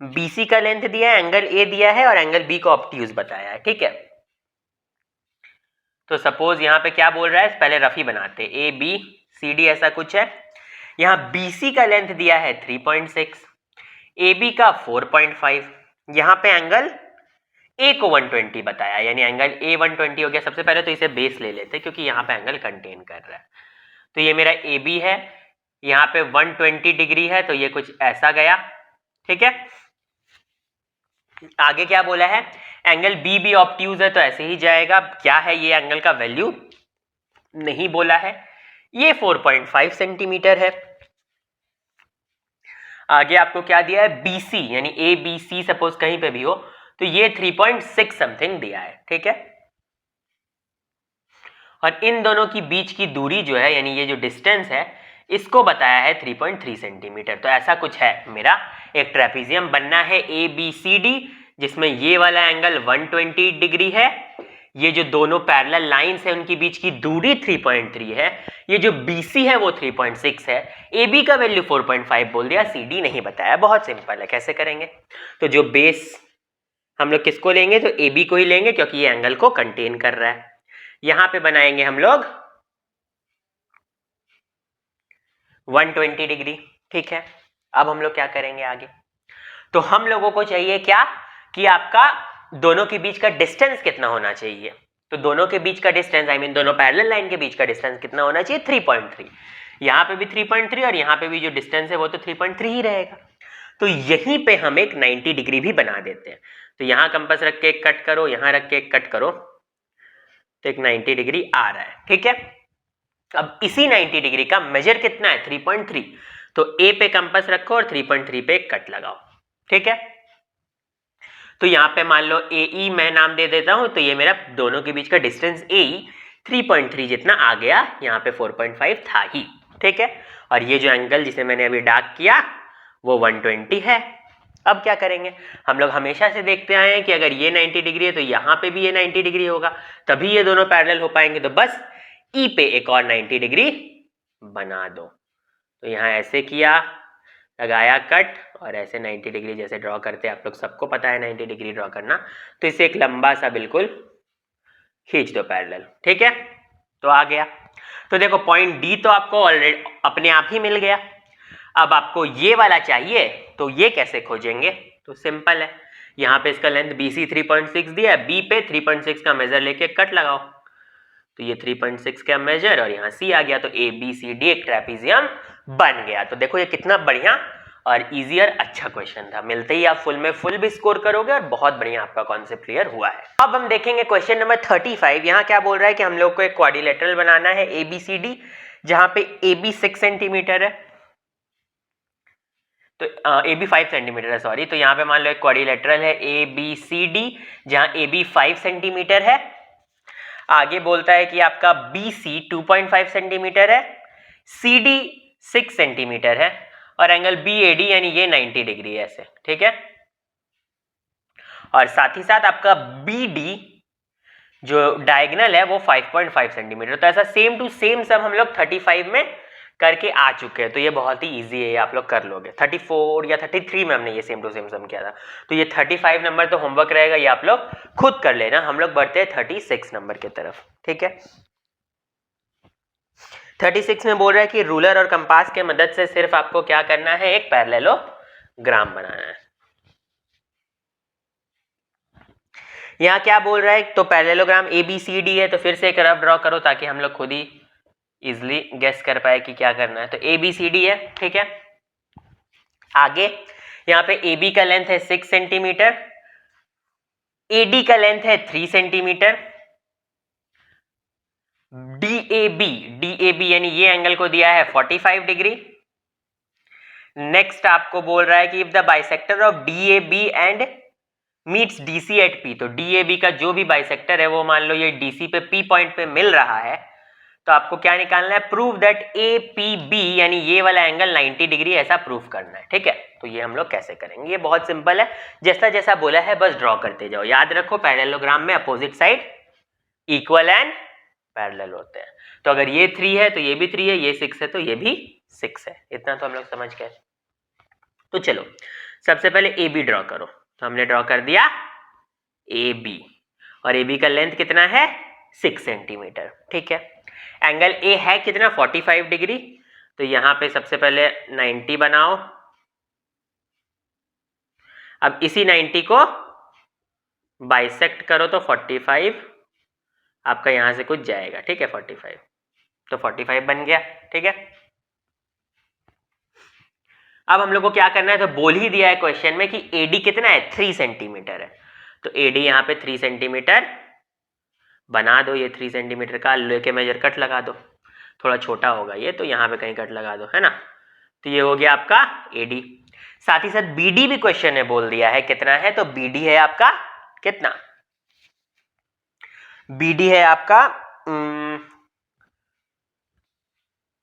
BC का लेंथ दिया है, एंगल A दिया है और एंगल B को ऑब्ट्यूज बताया है, ठीक है। तो सपोज यहाँ पे क्या बोल रहा है, पहले रफी बनाते हैं, ABCD ऐसा कुछ है। यहाँ BC का लेंथ दिया है 3.6, AB का 4.5, यहाँ पे एंगल A को 120 बताया, यानी एंगल A 120 हो गया। सबसे पहले तो इसे बेस ले लेते हैं क्योंकि यहाँ पे एंगल कंटेन कर रहा है। तो ये मेरा AB है, यहाँ पे 120 डिग्री है, तो ये कुछ ऐसा गया, ठीक है। आगे क्या बोला है, एंगल BB ऑब्ट्यूज है, तो ऐसे ही जाएगा। क्या है ये एंगल का वैल्यू नहीं बोला है, ये 4.5 सेंटीमीटर है। आगे आपको क्या दिया है, BC यानी ABC सपोज कहीं पे भी हो तो ये 3.6 समथिंग दिया है, ठीक है। और इन दोनों की बीच की दूरी जो है यानी ये जो डिस्टेंस है इसको बताया है 3.3 सेंटीमीटर। तो ऐसा कुछ है, मेरा एक ट्रेपीजियम बनना है ABCD जिसमें ये वाला एंगल 120 डिग्री है, ये जो दोनों पैरेलल लाइंस है उनकी बीच की दूरी 3.3 है, ये जो BC है वो 3.6 है, AB का वैल्यू 4.5 बोल दिया, CD नहीं बताया। बहुत सिंपल है, कैसे करेंगे? तो जो बेस हम लोग किसको लेंगे, तो AB को ही लेंगे क्योंकि ये एंगल को कंटेन कर रहा है। यहां पे बनाएंगे हम लोग 120 डिग्री, ठीक है। अब हम लोग क्या करेंगे आगे, तो हम लोगों को चाहिए क्या कि आपका दोनों के बीच का डिस्टेंस कितना होना चाहिए। तो दोनों के बीच का डिस्टेंस, आई मीन दोनों पैरेलल लाइन के बीच का डिस्टेंस कितना होना चाहिए, 3.3। यहां पे भी 3.3 और यहां पे भी जो डिस्टेंस है वो तो 3.3 ही रहेगा। तो यहीं पे हम एक 90 डिग्री भी बना देते हैं। तो यहां कंपास रख के एक कट करो, यहां रख के एक कट करो, तो एक 90 डिग्री आ रहा है, ठीक है। अब इसी 90 डिग्री का मेजर कितना है, 3.3। तो ए पे कंपास रखो और 3.3 पे एक कट लगाओ, ठीक है। तो यहां पे मान लो AE मैं नाम दे देता हूं, तो ये मेरा दोनों के बीच का डिस्टेंस AE 3.3 जितना आ गया, यहां पे 4.5 था ही, ठीक है। और ये जो एंगल जिसे मैंने अभी डार्क किया वो 120 है। अब क्या करेंगे, हम लोग हमेशा से देखते आए हैं कि अगर ये 90 डिग्री है तो यहाँ पे भी ये 90 डिग्री होगा, तभी ये दोनों पैरेलल हो पाएंगे। तो बस E पे एक और 90 डिग्री बना दो। तो यहाँ ऐसे किया, लगाया कट और ऐसे 90 डिग्री जैसे ड्रॉ करते हैं, आप लोग सबको पता है 90 डिग्री ड्रॉ करना। तो इसे एक लंबा सा बिल्कुल खींच दो पैरेलल, ठीक है। तो आ गया। तो देखो पॉइंट D तो आपको ऑलरेडी अपने आप ही मिल गया। अब आपको ये वाला चाहिए, तो ये कैसे खोजेंगे, तो सिंपल है, यहाँ पे इसका लेंथ BC 3.6 दिया है, B पे 3.6 का मेजर लेके कट लगाओ, तो ये 3.6 का मेजर और यहाँ C आ गया, तो ABCD एक ट्रेपीजियम बन गया। तो देखो ये कितना बढ़िया और इजी और अच्छा क्वेश्चन था। मिलते ही आप फुल में फुल भी स्कोर करोगे और बहुत बढ़िया आपका कॉन्सेप्ट क्लियर हुआ है। अब हम देखेंगे क्वेश्चन नंबर 35। यहाँ क्या बोल रहा है कि हम लोग को एक क्वाड्रिलेटरल बनाना है ABCD, जहां पे AB 6 सेंटीमीटर है, तो AB 5 सेंटीमीटर है, सॉरी। तो यहाँ पे मान लो एक क्वाड्रिलेटरल है ABCD जहां AB 5 सेंटीमीटर है। आगे बोलता है कि आपका BC 2.5 सेंटीमीटर है, CD 6 सेंटीमीटर है और एंगल BAD यानी ये 90 डिग्री है ऐसे, ठीक है। और साथ ही साथ आपका BD जो डायगोनल है वो 5.5 सेंटीमीटर। तो ऐसा सेम टू सेम सब हम लोग 35 में करके आ चुके हैं। तो ये बहुत ही इजी है, ये आप लोग कर लोगे। 34 या 33 में हमने ये सेम टू सेम सम किया था। तो ये 35 नंबर तो होमवर्क रहेगा, ये आप लोग खुद कर लेना। हम लोग बढ़ते हैं 36 नंबर की तरफ, ठीक है। 36 में बोल रहा है कि रूलर और कंपास के मदद से सिर्फ आपको क्या करना है, एक पैरेललोग्राम बनाना है। यहाँ क्या बोल रहा है, तो पैरेललोग्राम ABCD है, तो फिर से एक रफ ड्रॉ करो ताकि हम लोग खुद ही इजिली गेस कर पाए कि क्या करना है। तो ABCD है, ठीक है। आगे यहाँ पे AB का लेंथ है 6 सेंटीमीटर, AD का लेंथ है 3 सेंटीमीटर, DAB यानी ये एंगल को दिया है 45 डिग्री। नेक्स्ट आपको बोल रहा है कि if the bisector of DAB and meets DC at P, तो DAB का जो भी बाइसेक्टर है वो मान लो ये DC पे P पॉइंट पे मिल रहा है, तो आपको क्या निकालना है, प्रूव दैट APB यानी ये वाला एंगल 90 डिग्री, ऐसा प्रूफ करना है, ठीक है। तो ये हम लोग कैसे करेंगे, ये बहुत सिंपल है, जैसा जैसा बोला है बस ड्रॉ करते जाओ। याद रखो पैरेललोग्राम में opposite side equal and parallel होते हैं। तो अगर ये 3 है तो ये भी 3 है, ये 6 है तो ये भी 6 है। इतना तो हम लोग समझ गए। तो चलो सबसे पहले AB ड्रॉ करो। तो हमने ड्रॉ कर दिया AB और AB का लेंथ कितना है, 6 सेंटीमीटर, ठीक है। एंगल A है कितना, 45 डिग्री। तो यहां पे सबसे पहले 90 बनाओ। अब इसी 90 को बाइसेक्ट करो तो 45 आपका यहां से कुछ जाएगा, ठीक है, 45। तो 45 बन गया, ठीक है। अब हम लोग को क्या करना है, तो बोल ही दिया है क्वेश्चन में कि AD कितना है, 3 सेंटीमीटर है। तो AD यहाँ पे 3 सेंटीमीटर बना दो। ये 3 सेंटीमीटर का लेके मेजर कट लगा दो, थोड़ा छोटा होगा ये, तो यहाँ पे कहीं कट लगा दो, है ना। तो ये हो गया आपका AD। साथ ही साथ BD भी क्वेश्चन ने बोल दिया है कितना है, तो BD है आपका कितना, BD है आपका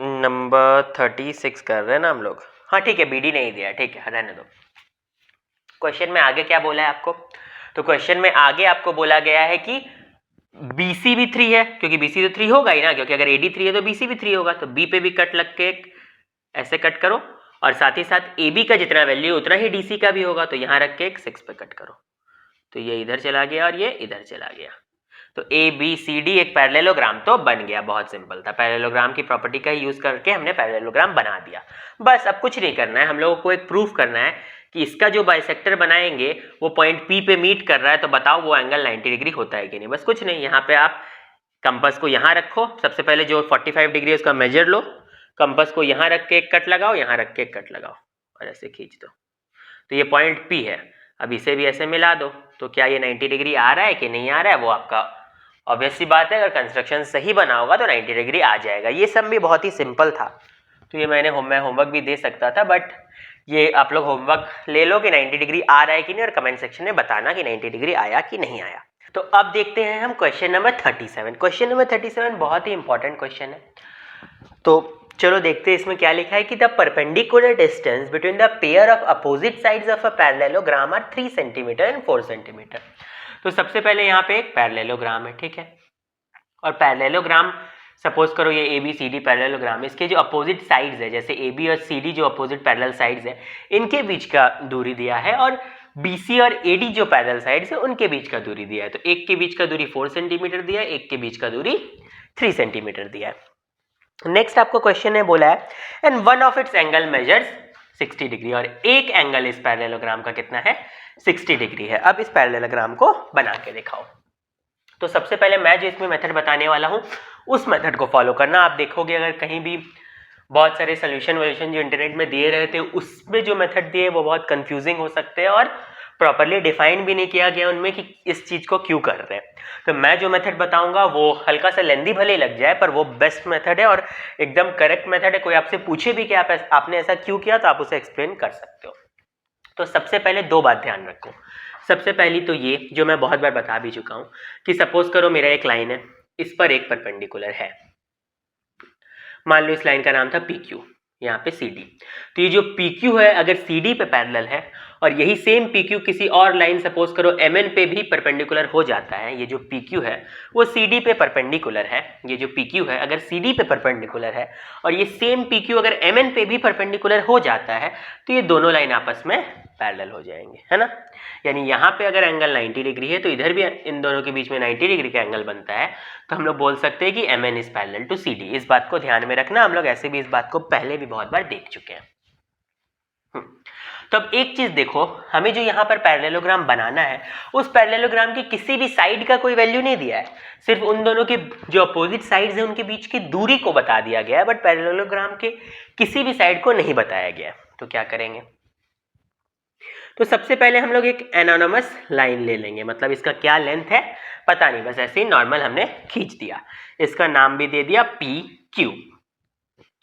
नंबर 36 कर रहे हैं ना हम लोग। हाँ ठीक है, BD नहीं दिया, ठीक है रहने दो। क्वेश्चन में आगे क्या बोला है आपको, तो क्वेश्चन में आगे आपको बोला गया है कि BC भी 3 है, क्योंकि BC तो 3 होगा ही ना, क्योंकि अगर AD 3 है तो BC भी 3 होगा, तो B पे भी कट लग के ऐसे कट करो, और साथ ही साथ AB का जितना वैल्यू उतना ही DC का भी होगा, तो यहाँ रख के एक 6 पे कट करो, तो ये इधर चला गया और ये इधर चला गया, तो ABCD एक पैरेललोग्राम तो बन गया। बहुत सिंपल था, पैरेललोग्राम की प्रॉपर्टी का यूज करके हमने पैरेललोग्राम बना दिया। बस अब कुछ नहीं करना है, हम लोगों को एक प्रूफ करना है कि इसका जो बाइसेक्टर बनाएंगे वो पॉइंट P पे मीट कर रहा है, तो बताओ वो एंगल 90 डिग्री होता है कि नहीं। बस कुछ नहीं, यहाँ पे आप कंपास को यहाँ रखो, सबसे पहले जो 45 डिग्री है उसका मेजर लो, कंपास को यहाँ रख के एक कट लगाओ, यहाँ रख के एक कट लगाओ और ऐसे खींच दो, तो ये पॉइंट P है। अब इसे भी ऐसे मिला दो, तो क्या ये 90 डिग्री आ रहा है कि नहीं आ रहा है, वो आपका ऑब्वियस सी बात है, अगर कंस्ट्रक्शन सही बना होगा तो 90 डिग्री आ जाएगा। ये सब भी बहुत ही सिंपल था, तो ये मैं होमवर्क भी दे सकता था, बट ये आप लोग होमवर्क ले लो कि 90 डिग्री आ रहा है कि नहीं, और कमेंट सेक्शन में बताना कि 90 डिग्री आया कि नहीं आया। तो अब देखते हैं हम क्वेश्चन नंबर 37। क्वेश्चन नंबर 37 बहुत ही इंपॉर्टेंट क्वेश्चन है, तो चलो देखते हैं इसमें क्या लिखा है कि the perpendicular distance between the pair of opposite sides of a parallelogram are 3 centimetre and 4 centimetre. तो सबसे पहले यहाँ पे एक पैरेललोग्राम है, ठीक है, और पैरेललोग्राम सपोज करो ये ABCD पैरेललोग्राम, इसके जो अपोजिट साइड्स है, जैसे AB और CD जो अपोजिट पैरेलल साइड्स है, इनके बीच का दूरी दिया है, और BC और AD जो पैरेलल साइड्स है उनके बीच का दूरी दिया है। तो एक के बीच का दूरी 4 सेंटीमीटर दिया है, एक के बीच का दूरी 3 सेंटीमीटर दिया है। नेक्स्ट आपको क्वेश्चन ने बोला है and one of its angle measures 60 degree, और एक एंगल इस पैरेललोग्राम का कितना है, 60 डिग्री है। अब इस पैरेललोग्राम को बना के दिखाओ। तो सबसे पहले मैं जो इसमें मेथड बताने वाला हूं उस मेथड को फॉलो करना। आप देखोगे अगर कहीं भी बहुत सारे सोल्यूशन जो इंटरनेट में दिए रहते हैं, उसमें जो मेथड दिए वो बहुत कंफ्यूजिंग हो सकते हैं और प्रॉपरली डिफाइन भी नहीं किया गया उनमें कि इस चीज को क्यों कर रहे हैं। तो मैं जो मेथड बताऊंगा वो हल्का सा लेंदी भले लग जाए, पर वो बेस्ट मेथड है और एकदम करेक्ट मेथड है। कोई आपसे पूछे भी कि आपने ऐसा क्यों किया तो आप उसे एक्सप्लेन कर सकते हो। तो सबसे पहले दो बात ध्यान रखो। सबसे पहली तो ये जो मैं बहुत बार बता भी चुका हूं कि सपोज करो मेरा एक लाइन है, इस पर एक परपेंडिकुलर है, मान लो इस लाइन का नाम था PQ, यहाँ पे CD। तो ये जो PQ है अगर CD पे पैरेलल है और यही सेम PQ किसी और लाइन सपोज करो MN पे भी परपेंडिकुलर हो जाता है, ये जो PQ है वो CD पे परपेंडिकुलर है, ये जो PQ है अगर CD पे परपेंडिकुलर है और ये सेम PQ अगर MN पे भी परपेंडिकुलर हो जाता है, तो ये दोनों लाइन आपस में पैरेलल हो जाएंगे, है ना। यानी यहाँ पे अगर एंगल 90 डिग्री है तो इधर भी इन दोनों के बीच में 90 डिग्री का एंगल बनता है, तो हम लोग बोल सकते हैं कि MN is parallel to CD। इस बात को ध्यान में रखना, हम लोग ऐसे भी इस बात को पहले भी बहुत बार देख चुके हैं। तो अब एक चीज देखो, हमें जो यहाँ पर पैरेललोग्राम बनाना है उस पैरेललोग्राम की किसी भी साइड का कोई वैल्यू नहीं दिया है, सिर्फ उन दोनों के जो अपोजिट साइड्स हैं उनके बीच की दूरी को बता दिया गया है, बट पैरेललोग्राम के किसी भी साइड को नहीं बताया गया। तो क्या करेंगे, तो सबसे पहले हम लोग एक एनोनिमस लाइन ले लेंगे, मतलब इसका क्या लेंथ है पता नहीं, बस ऐसे ही नॉर्मल हमने खींच दिया, इसका नाम भी दे दिया PQ।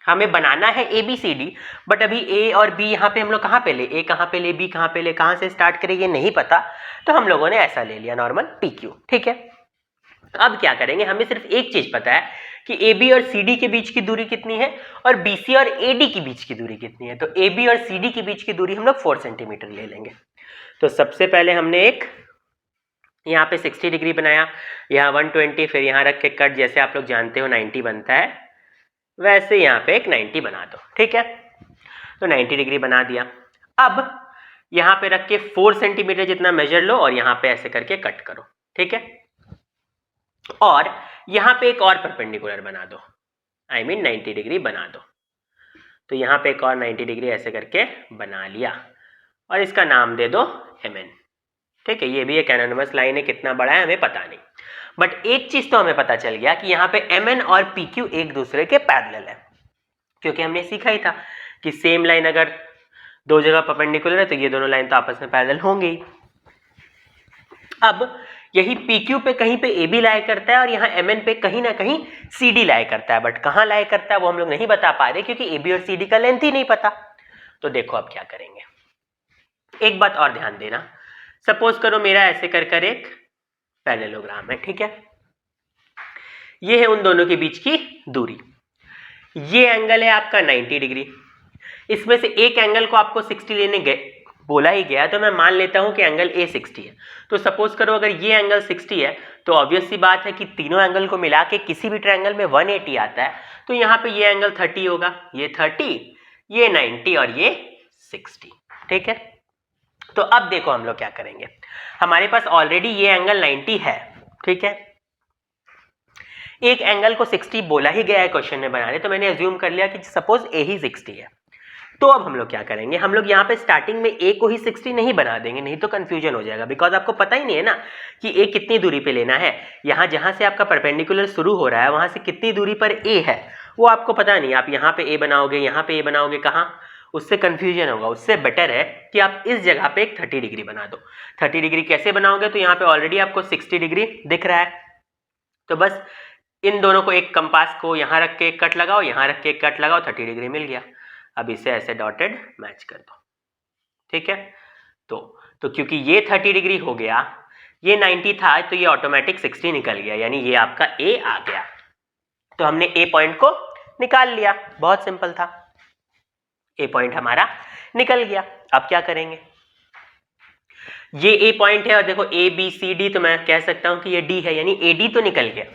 हमें बनाना है ABCD, बट अभी A और B यहाँ पे हम लोग कहाँ पे ले, A कहाँ पे ले, B कहाँ पे ले, कहाँ से स्टार्ट करें ये नहीं पता, तो हम लोगों ने ऐसा ले लिया नॉर्मल PQ, ठीक है। अब क्या करेंगे, हमें सिर्फ एक चीज पता है कि AB और CD के बीच की दूरी कितनी है और BC और AD के बीच की दूरी कितनी है। तो AB और CD के बीच की दूरी हम लोग 4 सेंटीमीटर ले लेंगे। तो सबसे पहले हमने एक यहाँ पे 60 डिग्री बनाया, यहाँ 120, फिर यहाँ रख के कट, जैसे आप लोग जानते हो 90 बनता है, वैसे यहाँ पे एक 90 बना दो, ठीक है। तो 90 डिग्री बना दिया। अब यहाँ पे रख के 4 सेंटीमीटर जितना मेजर लो और यहाँ पे ऐसे करके कट करो, ठीक है। और यहाँ पे एक और परपेंडिकुलर बना दो, I mean 90 डिग्री बना दो। तो यहाँ पे एक और 90 डिग्री ऐसे करके बना लिया और इसका नाम दे दो MN, ठीक है। ये भी एक एनोनिमस लाइन है, कितना बड़ा है हमें पता नहीं, बट एक चीज तो हमें पता चल गया कि यहाँ पे MN और PQ एक दूसरे के पैरेलल है, क्योंकि हमने सीखा ही था कि सेम लाइन अगर दो जगह परपेंडिकुलर है तो ये दोनों लाइन तो आपस में पैरेलल होंगी। अब यही PQ पे कहीं पे AB लाई करता है और यहाँ MN पे कहीं ना कहीं CD लाई करता है, बट कहाँ लाई करता है वो हम लोग नहीं बता पा रहे क्योंकि AB और CD का लेंथ ही नहीं पता। तो देखो अब क्या करेंगे, एक बात और ध्यान देना, सपोज करो मेरा ऐसे कर कर एक पैरेललोग्राम है, ठीक है, ये है उन दोनों के बीच की दूरी, ये एंगल है आपका 90 डिग्री, इसमें से एक एंगल को आपको 60 लेने गए बोला ही गया, तो मैं मान लेता हूं कि एंगल ए 60 है। तो सपोज करो अगर ये एंगल 60 है तो ऑब्वियस सी बात है कि तीनों एंगल को मिला के किसी भी ट्रायंगल में 180 आता है, तो यहाँ पे ये एंगल 30 होगा, ये 30, ये 90 और ये 60, ठीक है। तो अब देखो हम लोग क्या करेंगे, हमारे पास ऑलरेडी ये एंगल 90 है, ठीक है, एक एंगल को 60 बोला ही गया है क्वेश्चन में बनाने, तो मैंने अज्यूम कर लिया कि सपोज ए ही 60 है। तो अब हम लोग क्या करेंगे, हम लोग यहाँ पे स्टार्टिंग में ए को ही 60 नहीं बना देंगे, नहीं तो कंफ्यूजन हो जाएगा, बिकॉज आपको पता ही नहीं है ना कि ए कितनी दूरी पे लेना है, यहाँ जहाँ से आपका परपेंडिकुलर शुरू हो रहा है वहां से कितनी दूरी पर ए है वो आपको पता नहीं, आप यहाँ पे ए बनाओगे, यहाँ पे ए बनाओगे, कहाँ, उससे कंफ्यूजन होगा। उससे बेटर है कि आप इस जगह पे एक 30 डिग्री बना दो। 30 डिग्री कैसे बनाओगे, तो यहाँ पे ऑलरेडी आपको 60 डिग्री दिख रहा है, तो बस इन दोनों को एक कंपास को यहाँ रख के कट लगाओ, यहाँ रख के कट लगाओ, 30 डिग्री मिल गया। अब इसे ऐसे डॉटेड मैच कर दो, ठीक है। तो क्योंकि ये 30 डिग्री हो गया, ये 90 था, तो ये ऑटोमेटिक 60 निकल गया, यानी ये आपका ए आ गया। तो हमने ए पॉइंट को निकाल लिया, बहुत सिंपल था, ए पॉइंट हमारा निकल गया। अब क्या करेंगे, ये ए पॉइंट है और देखो ए बी सी डी, तो मैं कह सकता हूं कि ये डी है, यानी ए डी तो निकल गया।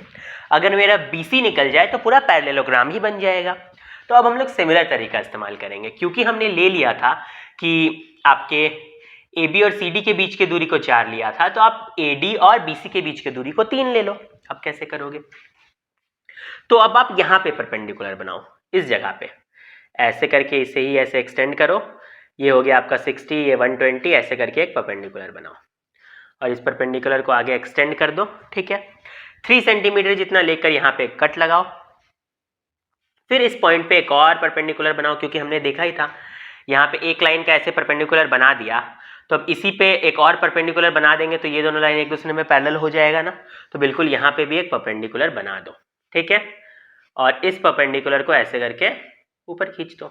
अगर मेरा बी सी निकल जाए तो पूरा पैरेललोग्राम ही बन जाएगा। तो अब हम लोग सिमिलर तरीका इस्तेमाल करेंगे, क्योंकि हमने ले लिया था कि आपके ए बी और सी डी के बीच की दूरी को 4 लिया था, तो आप ए डी और बी सी के बीच की दूरी को 3 ले लो। अब कैसे करोगे, तो अब आप यहाँ पे परपेंडिकुलर बनाओ, इस जगह पे ऐसे करके इसे ही ऐसे एक्सटेंड करो, ये हो गया आपका 60, ये 120, ऐसे करके एक परपेंडिकुलर बनाओ और इस परपेंडिकुलर को आगे एक्सटेंड कर दो, ठीक है। 3 सेंटीमीटर जितना लेकर यहाँ पे कट लगाओ, फिर इस पॉइंट पे एक और परपेंडिकुलर बनाओ, क्योंकि हमने देखा ही था यहाँ पे एक लाइन का ऐसे परपेंडिकुलर बना दिया, तो अब इसी पे एक और परपेंडिकुलर बना देंगे तो ये दोनों लाइन एक दूसरे में पैरेलल हो जाएगा ना, तो बिल्कुल यहाँ पे भी एक परपेंडिकुलर बना दो, ठीक है। और इस परपेंडिकुलर को ऐसे करके ऊपर खींच दो,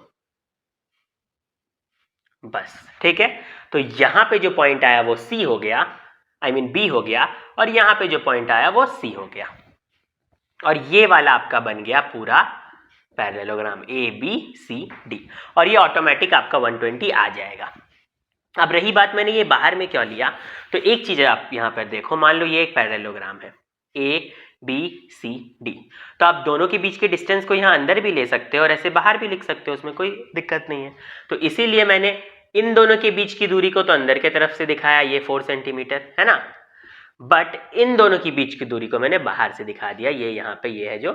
बस, ठीक है। तो यहाँ पे जो पॉइंट आया वो सी हो गया, आई मीन बी हो गया, और यहाँ पे जो पॉइंट आया वो सी हो गया, और ये वाला आपका बन गया पूरा parallelogram A B C D, और ये ऑटोमेटिक आपका 120 आ जाएगा। अब रही बात मैंने ये बाहर में क्यों लिया, तो एक चीज आप यहाँ पर देखो, मान लो ये एक पैरेललोग्राम है ए बी सी डी, तो आप दोनों के बीच के डिस्टेंस को यहाँ अंदर भी ले सकते हो और ऐसे बाहर भी लिख सकते हो, उसमें कोई दिक्कत नहीं है। तो इसीलिए मैंने इन दोनों के बीच की दूरी को तो अंदर की तरफ से दिखाया, ये 4 सेंटीमीटर है ना, बट इन दोनों की बीच की दूरी को मैंने बाहर से दिखा दिया, ये यहाँ पे ये है जो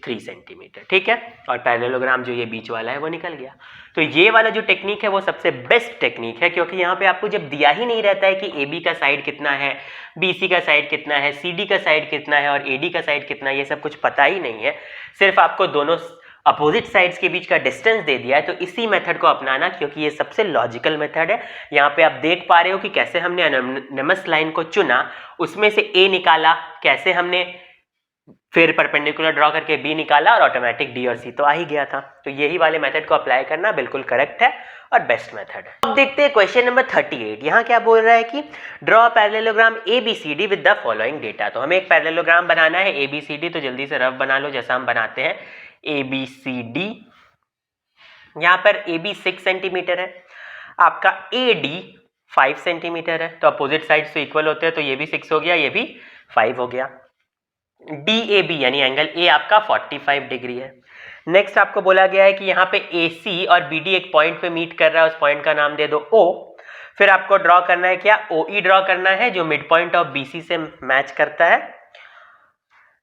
3 सेंटीमीटर, ठीक है। और पैरेललोग्राम जो ये बीच वाला है वो निकल गया। तो ये वाला जो टेक्निक है वो सबसे बेस्ट टेक्निक है, क्योंकि यहाँ पे आपको जब दिया ही नहीं रहता है कि ए बी का साइड कितना है, बी सी का साइड कितना है, सी डी का साइड कितना है और ए डी का साइड कितना है, ये सब कुछ पता ही नहीं है, सिर्फ आपको दोनों अपोजिट साइड्स के बीच का डिस्टेंस दे दिया है, तो इसी मेथड को अपनाना, क्योंकि ये सबसे लॉजिकल मेथड है। यहाँ पे आप देख पा रहे हो कि कैसे हमने एनोनिमस लाइन को चुना, उसमें से ए निकाला, कैसे हमने फिर परपेंडिकुलर ड्रॉ करके बी निकाला और ऑटोमेटिक डी और सी तो आ ही गया था। तो यही वाले मेथड को अप्लाई करना बिल्कुल करेक्ट है और बेस्ट मेथड है। अब देखते हैं क्वेश्चन नंबर 38। यहाँ क्या बोल रहा है कि draw parallelogram A B C D with the following data. तो हमें एक पैरेललोग्राम बनाना है ए बी सी डी, तो जल्दी से रफ बना लो जैसा हम बनाते हैं ए बी सी डी। यहाँ पर ए बी 6 सेंटीमीटर है, आपका ए डी 5 सेंटीमीटर है, तो अपोजिट साइड से इक्वल होते हैं, तो ये भी 6 हो गया, ये भी 5 हो गया। डी ए बी यानी एंगल ए आपका 45 डिग्री है। नेक्स्ट आपको बोला गया है कि यहाँ पे ए सी और बी डी एक पॉइंट पे मीट कर रहा है, उस पॉइंट का नाम दे दो ओ। फिर आपको ड्रॉ करना है क्या, ओ ई ड्रॉ करना है जो mid point of B C से मैच करता है।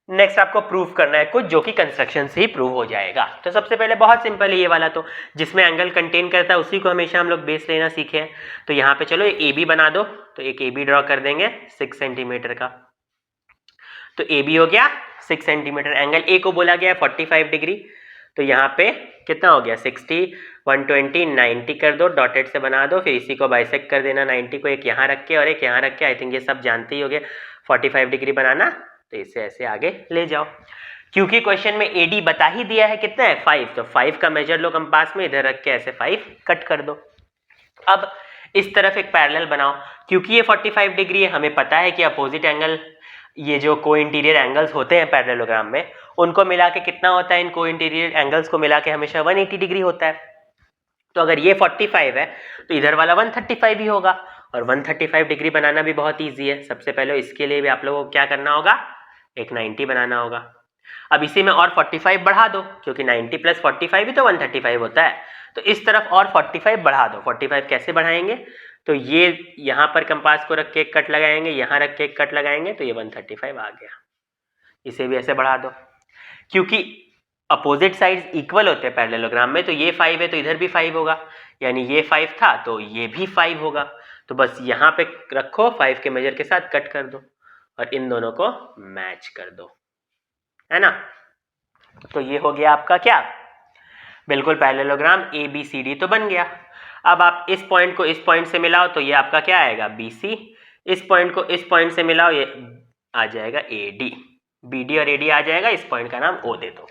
नेक्स्ट आपको प्रूफ करना है कुछ जो कि कंस्ट्रक्शन से ही प्रूव हो जाएगा। तो सबसे पहले बहुत सिंपल है ये वाला, तो जिसमें एंगल कंटेन करता है उसी को हमेशा हम लोग बेस लेना सीखे हैं। तो यहाँ पे चलो ए बी बना दो, तो एक ए बी ड्रॉ कर देंगे 6 सेंटीमीटर का, तो ए बी हो गया 6 सेंटीमीटर। एंगल ए को बोला गया है 45 डिग्री, तो यहाँ पे कितना हो गया 60, 120, 90 कर दो, डॉटेड से बना दो, फिर इसी को बाइसेक्ट कर देना, 90 को एक यहाँ रख के और एक यहाँ रख के। आई थिंक ये सब जानते ही होंगे 45 डिग्री बनाना, तो इसे ऐसे आगे ले जाओ। क्योंकि क्वेश्चन में ए डी बता ही दिया है कितना है 5, तो 5 का मेजर लो कंपास में, इधर रख के ऐसे 5 कट कर दो। अब इस तरफ एक पैरेलल बनाओ, क्योंकि ये 45 डिग्री है, हमें पता है कि अपोजिट एंगल, ये जो को इंटीरियर एंगल्स होते हैं पैरेललोग्राम में, उनको मिला के कितना होता है, इन को इंटीरियर एंगल्स को मिला के हमेशा 180 डिग्री होता है। तो अगर ये 45 है तो इधर वाला 135 ही होगा, और 135 डिग्री बनाना भी बहुत ईजी है। सबसे पहले इसके लिए भी आप लोगों को क्या करना होगा, एक 90 बनाना होगा। अब इसी में और 45 बढ़ा दो, क्योंकि 90 प्लस 45 भी तो 135 होता है, तो इस तरफ और 45 बढ़ा दो। 45 कैसे बढ़ाएंगे, तो ये यहाँ पर कंपास को रख के एक कट लगाएंगे, यहाँ रख के एक कट लगाएंगे, तो ये 135 आ गया। इसे भी ऐसे बढ़ा दो, क्योंकि अपोजिट साइड्स इक्वल होते हैं पैरेललोग्राम में, तो ये 5 है तो इधर भी 5 होगा, यानी ये 5 था तो ये भी 5 होगा। तो बस यहाँ पे रखो, 5 के मेजर के साथ कट कर दो और इन दोनों को मैच कर दो, है ना। तो ये हो गया आपका क्या, बिल्कुल पैरेललोग्राम ABCD तो बन गया। अब आप इस पॉइंट को इस पॉइंट से मिलाओ तो ये आपका क्या आएगा, BC। इस पॉइंट को इस पॉइंट से मिलाओ, ये आ जाएगा AD। BD और AD आ जाएगा, इस पॉइंट का नाम O दे दो।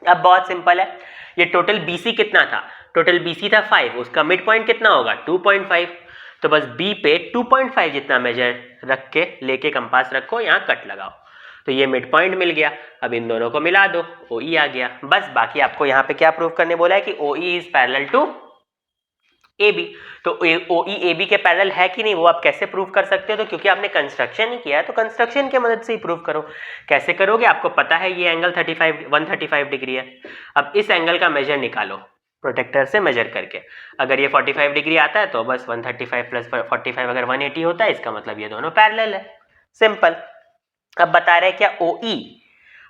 अब बहुत सिंपल है, ये टोटल BC कितना था, टोटल BC था 5, उसका मिड पॉइंट कितना होगा 2.5, तो बस B पे 2.5 जितना मेजर रख के लेके कंपास रखो, यहाँ कट लगाओ, तो ये मिड पॉइंट मिल गया। अब इन दोनों को मिला दो, OE आ गया। बस बाकी आपको यहाँ पे क्या प्रूव करने बोला है कि OE is parallel to AB। तो OE AB के पैरेलल है कि नहीं, वो आप कैसे प्रूव कर सकते हो, तो क्योंकि आपने कंस्ट्रक्शन ही किया है तो कंस्ट्रक्शन की मदद से ही प्रूव करो। कैसे करोगे, आपको पता है ये एंगल 135 डिग्री है। अब इस एंगल का मेजर निकालो प्रोटेक्टर से मेजर करके, अगर ये 45 डिग्री आता है तो बस 135 प्लस 45 अगर 180 होता है, इसका मतलब ये दोनों पैरेलल है, सिंपल। अब बता रहे हैं क्या OE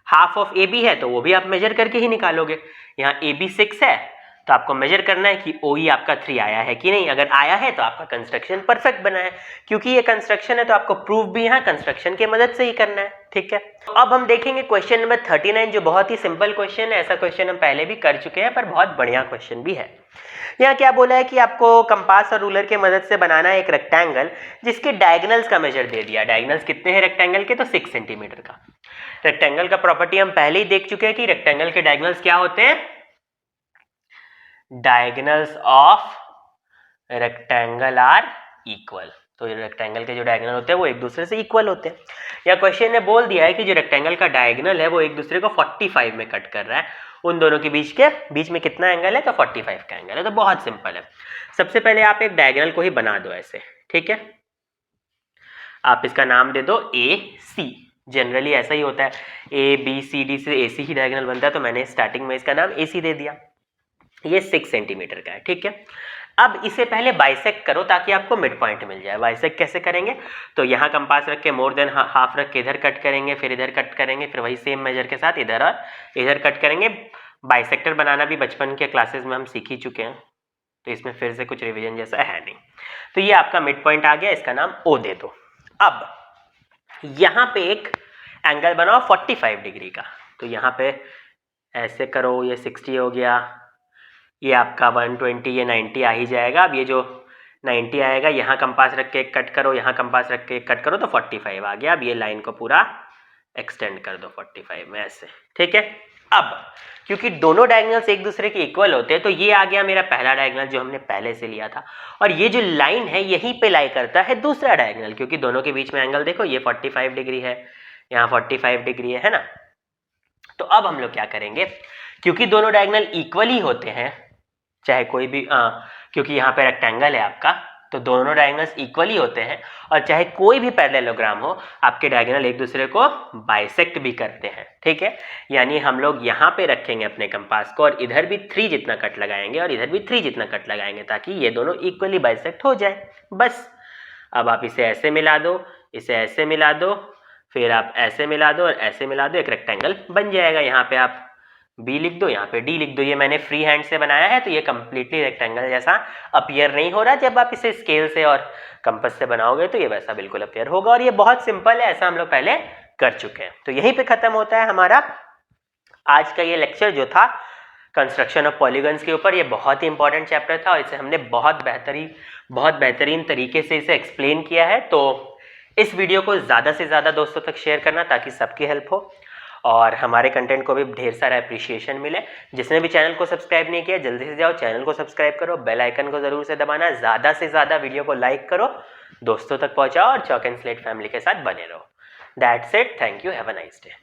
हाफ ऑफ AB है, तो वो भी आप मेजर करके ही निकालोगे। यहाँ AB 6 है तो आपको मेजर करना है कि OE आपका 3 आया है कि नहीं। अगर आया है तो आपका कंस्ट्रक्शन परफेक्ट बना है, क्योंकि ये कंस्ट्रक्शन है तो आपको प्रूफ भी यहाँ कंस्ट्रक्शन की मदद से ही करना है, ठीक है। तो अब हम देखेंगे क्वेश्चन नंबर 39, जो बहुत ही सिंपल क्वेश्चन है। ऐसा क्वेश्चन हम पहले भी कर चुके हैं, पर बहुत बढ़िया क्वेश्चन भी है। यहाँ क्या बोला है कि आपको कंपास और रूलर के मदद से बनाना है एक रेक्टेंगल, जिसके डायगोनल्स का मेजर दे दिया। डायगोनल्स कितने हैं रेक्टेंगल के, तो 6 सेंटीमीटर का। रेक्टेंगल का प्रॉपर्टी हम पहले ही देख चुके हैं कि रेक्टेंगल के डायगोनल्स क्या होते हैं, diagonals of rectangle are equal. तो ये रेक्टेंगल के जो डायगोनल होते हैं वो एक दूसरे से इक्वल होते हैं। या क्वेश्चन ने बोल दिया है कि जो रेक्टेंगल का डायगोनल है वो एक दूसरे को 45 में कट कर रहा है, उन दोनों के बीच में कितना एंगल है, तो 45 का एंगल है। तो बहुत सिंपल है। सबसे पहले आप एक डायगोनल को ही बना दो ऐसे, ठीक है। आप इसका नाम दे दो AC। जनरली ऐसा ही होता है, ABCD से AC ही डायगोनल बनता है, तो मैंने स्टार्टिंग में इसका नाम AC दे दिया। ये 6 सेंटीमीटर का है, ठीक है। अब इसे पहले बाइसेक्ट करो ताकि आपको मिड पॉइंट मिल जाए। बाइसेक्ट कैसे करेंगे, तो यहाँ कंपास रख के मोर देन हाफ रख के इधर कट करेंगे, फिर इधर कट करेंगे, फिर वही सेम मेजर के साथ इधर और इधर कट करेंगे। बाइसेक्टर बनाना भी बचपन के क्लासेस में हम सीख ही चुके हैं, तो इसमें फिर से कुछ रिविजन जैसा है नहीं। तो ये आपका मिड पॉइंट आ गया, इसका नाम O दे दो। अब यहाँ पे एक एंगल बनाओ 45 डिग्री का, तो यहाँ पे ऐसे करो, ये 60 हो गया, ये आपका 120, ये 90 आ ही जाएगा। अब ये जो 90 आएगा, यहाँ कंपास रख के एक कट करो, यहाँ कंपास रख के एक कट करो, तो 45 आ गया। अब ये लाइन को पूरा एक्सटेंड कर दो 45 में ऐसे, ठीक है। अब क्योंकि दोनों डायगोनल्स एक दूसरे के इक्वल होते हैं, तो ये आ गया मेरा पहला डायगोनल जो हमने पहले से लिया था, और ये जो लाइन है यहीं पे लाई करता है दूसरा डायगोनल, क्योंकि दोनों के बीच में एंगल देखो, ये 45 डिग्री है, यहाँ 45 डिग्री है ना। तो अब हम लोग क्या करेंगे, क्योंकि दोनों डायगोनल इक्वल ही होते हैं, चाहे कोई भी क्योंकि यहाँ पे रेक्टेंगल है आपका, तो दोनों डायगोनल्स इक्वल ही होते हैं, और चाहे कोई भी पैरेललोग्राम हो, आपके डायगोनल एक दूसरे को बाइसेक्ट भी करते हैं, ठीक है। यानी हम लोग यहाँ पे रखेंगे अपने कंपास को, और इधर भी 3 जितना कट लगाएंगे और इधर भी 3 जितना कट लगाएंगे, ताकि ये दोनों इक्वली बाइसेक्ट हो जाए, बस। अब आप इसे ऐसे मिला दो, इसे ऐसे मिला दो, फिर आप ऐसे मिला दो और ऐसे मिला दो, एक रेक्टेंगल बन जाएगा। यहाँ पे आप B लिख दो, यहाँ पे D लिख दो। ये मैंने फ्री हैंड से बनाया है, तो ये कम्प्लीटली रेक्टेंगल जैसा अपीयर नहीं हो रहा। जब आप इसे स्केल से और कंपास से बनाओगे तो ये वैसा बिल्कुल अपीयर होगा, और ये बहुत सिंपल है, ऐसा हम लोग पहले कर चुके हैं। तो यहीं पे खत्म होता है हमारा आज का ये लेक्चर जो था कंस्ट्रक्शन ऑफ पॉलीगन्स के ऊपर। ये बहुत ही इंपॉर्टेंट चैप्टर था और इसे हमने बहुत बेहतरीन तरीके से इसे एक्सप्लेन किया है। तो इस वीडियो को ज़्यादा से ज़्यादा दोस्तों तक शेयर करना ताकि सबकी हेल्प हो, और हमारे कंटेंट को भी ढेर सारा अप्रिशिएशन मिले। जिसने भी चैनल को सब्सक्राइब नहीं किया जल्दी से जाओ चैनल को सब्सक्राइब करो, बेल आइकन को ज़रूर से दबाना, ज़्यादा से ज़्यादा वीडियो को लाइक करो, दोस्तों तक पहुँचाओ और चॉक एंड स्लेट फैमिली के साथ बने रहो। That's it, thank you, have a nice day.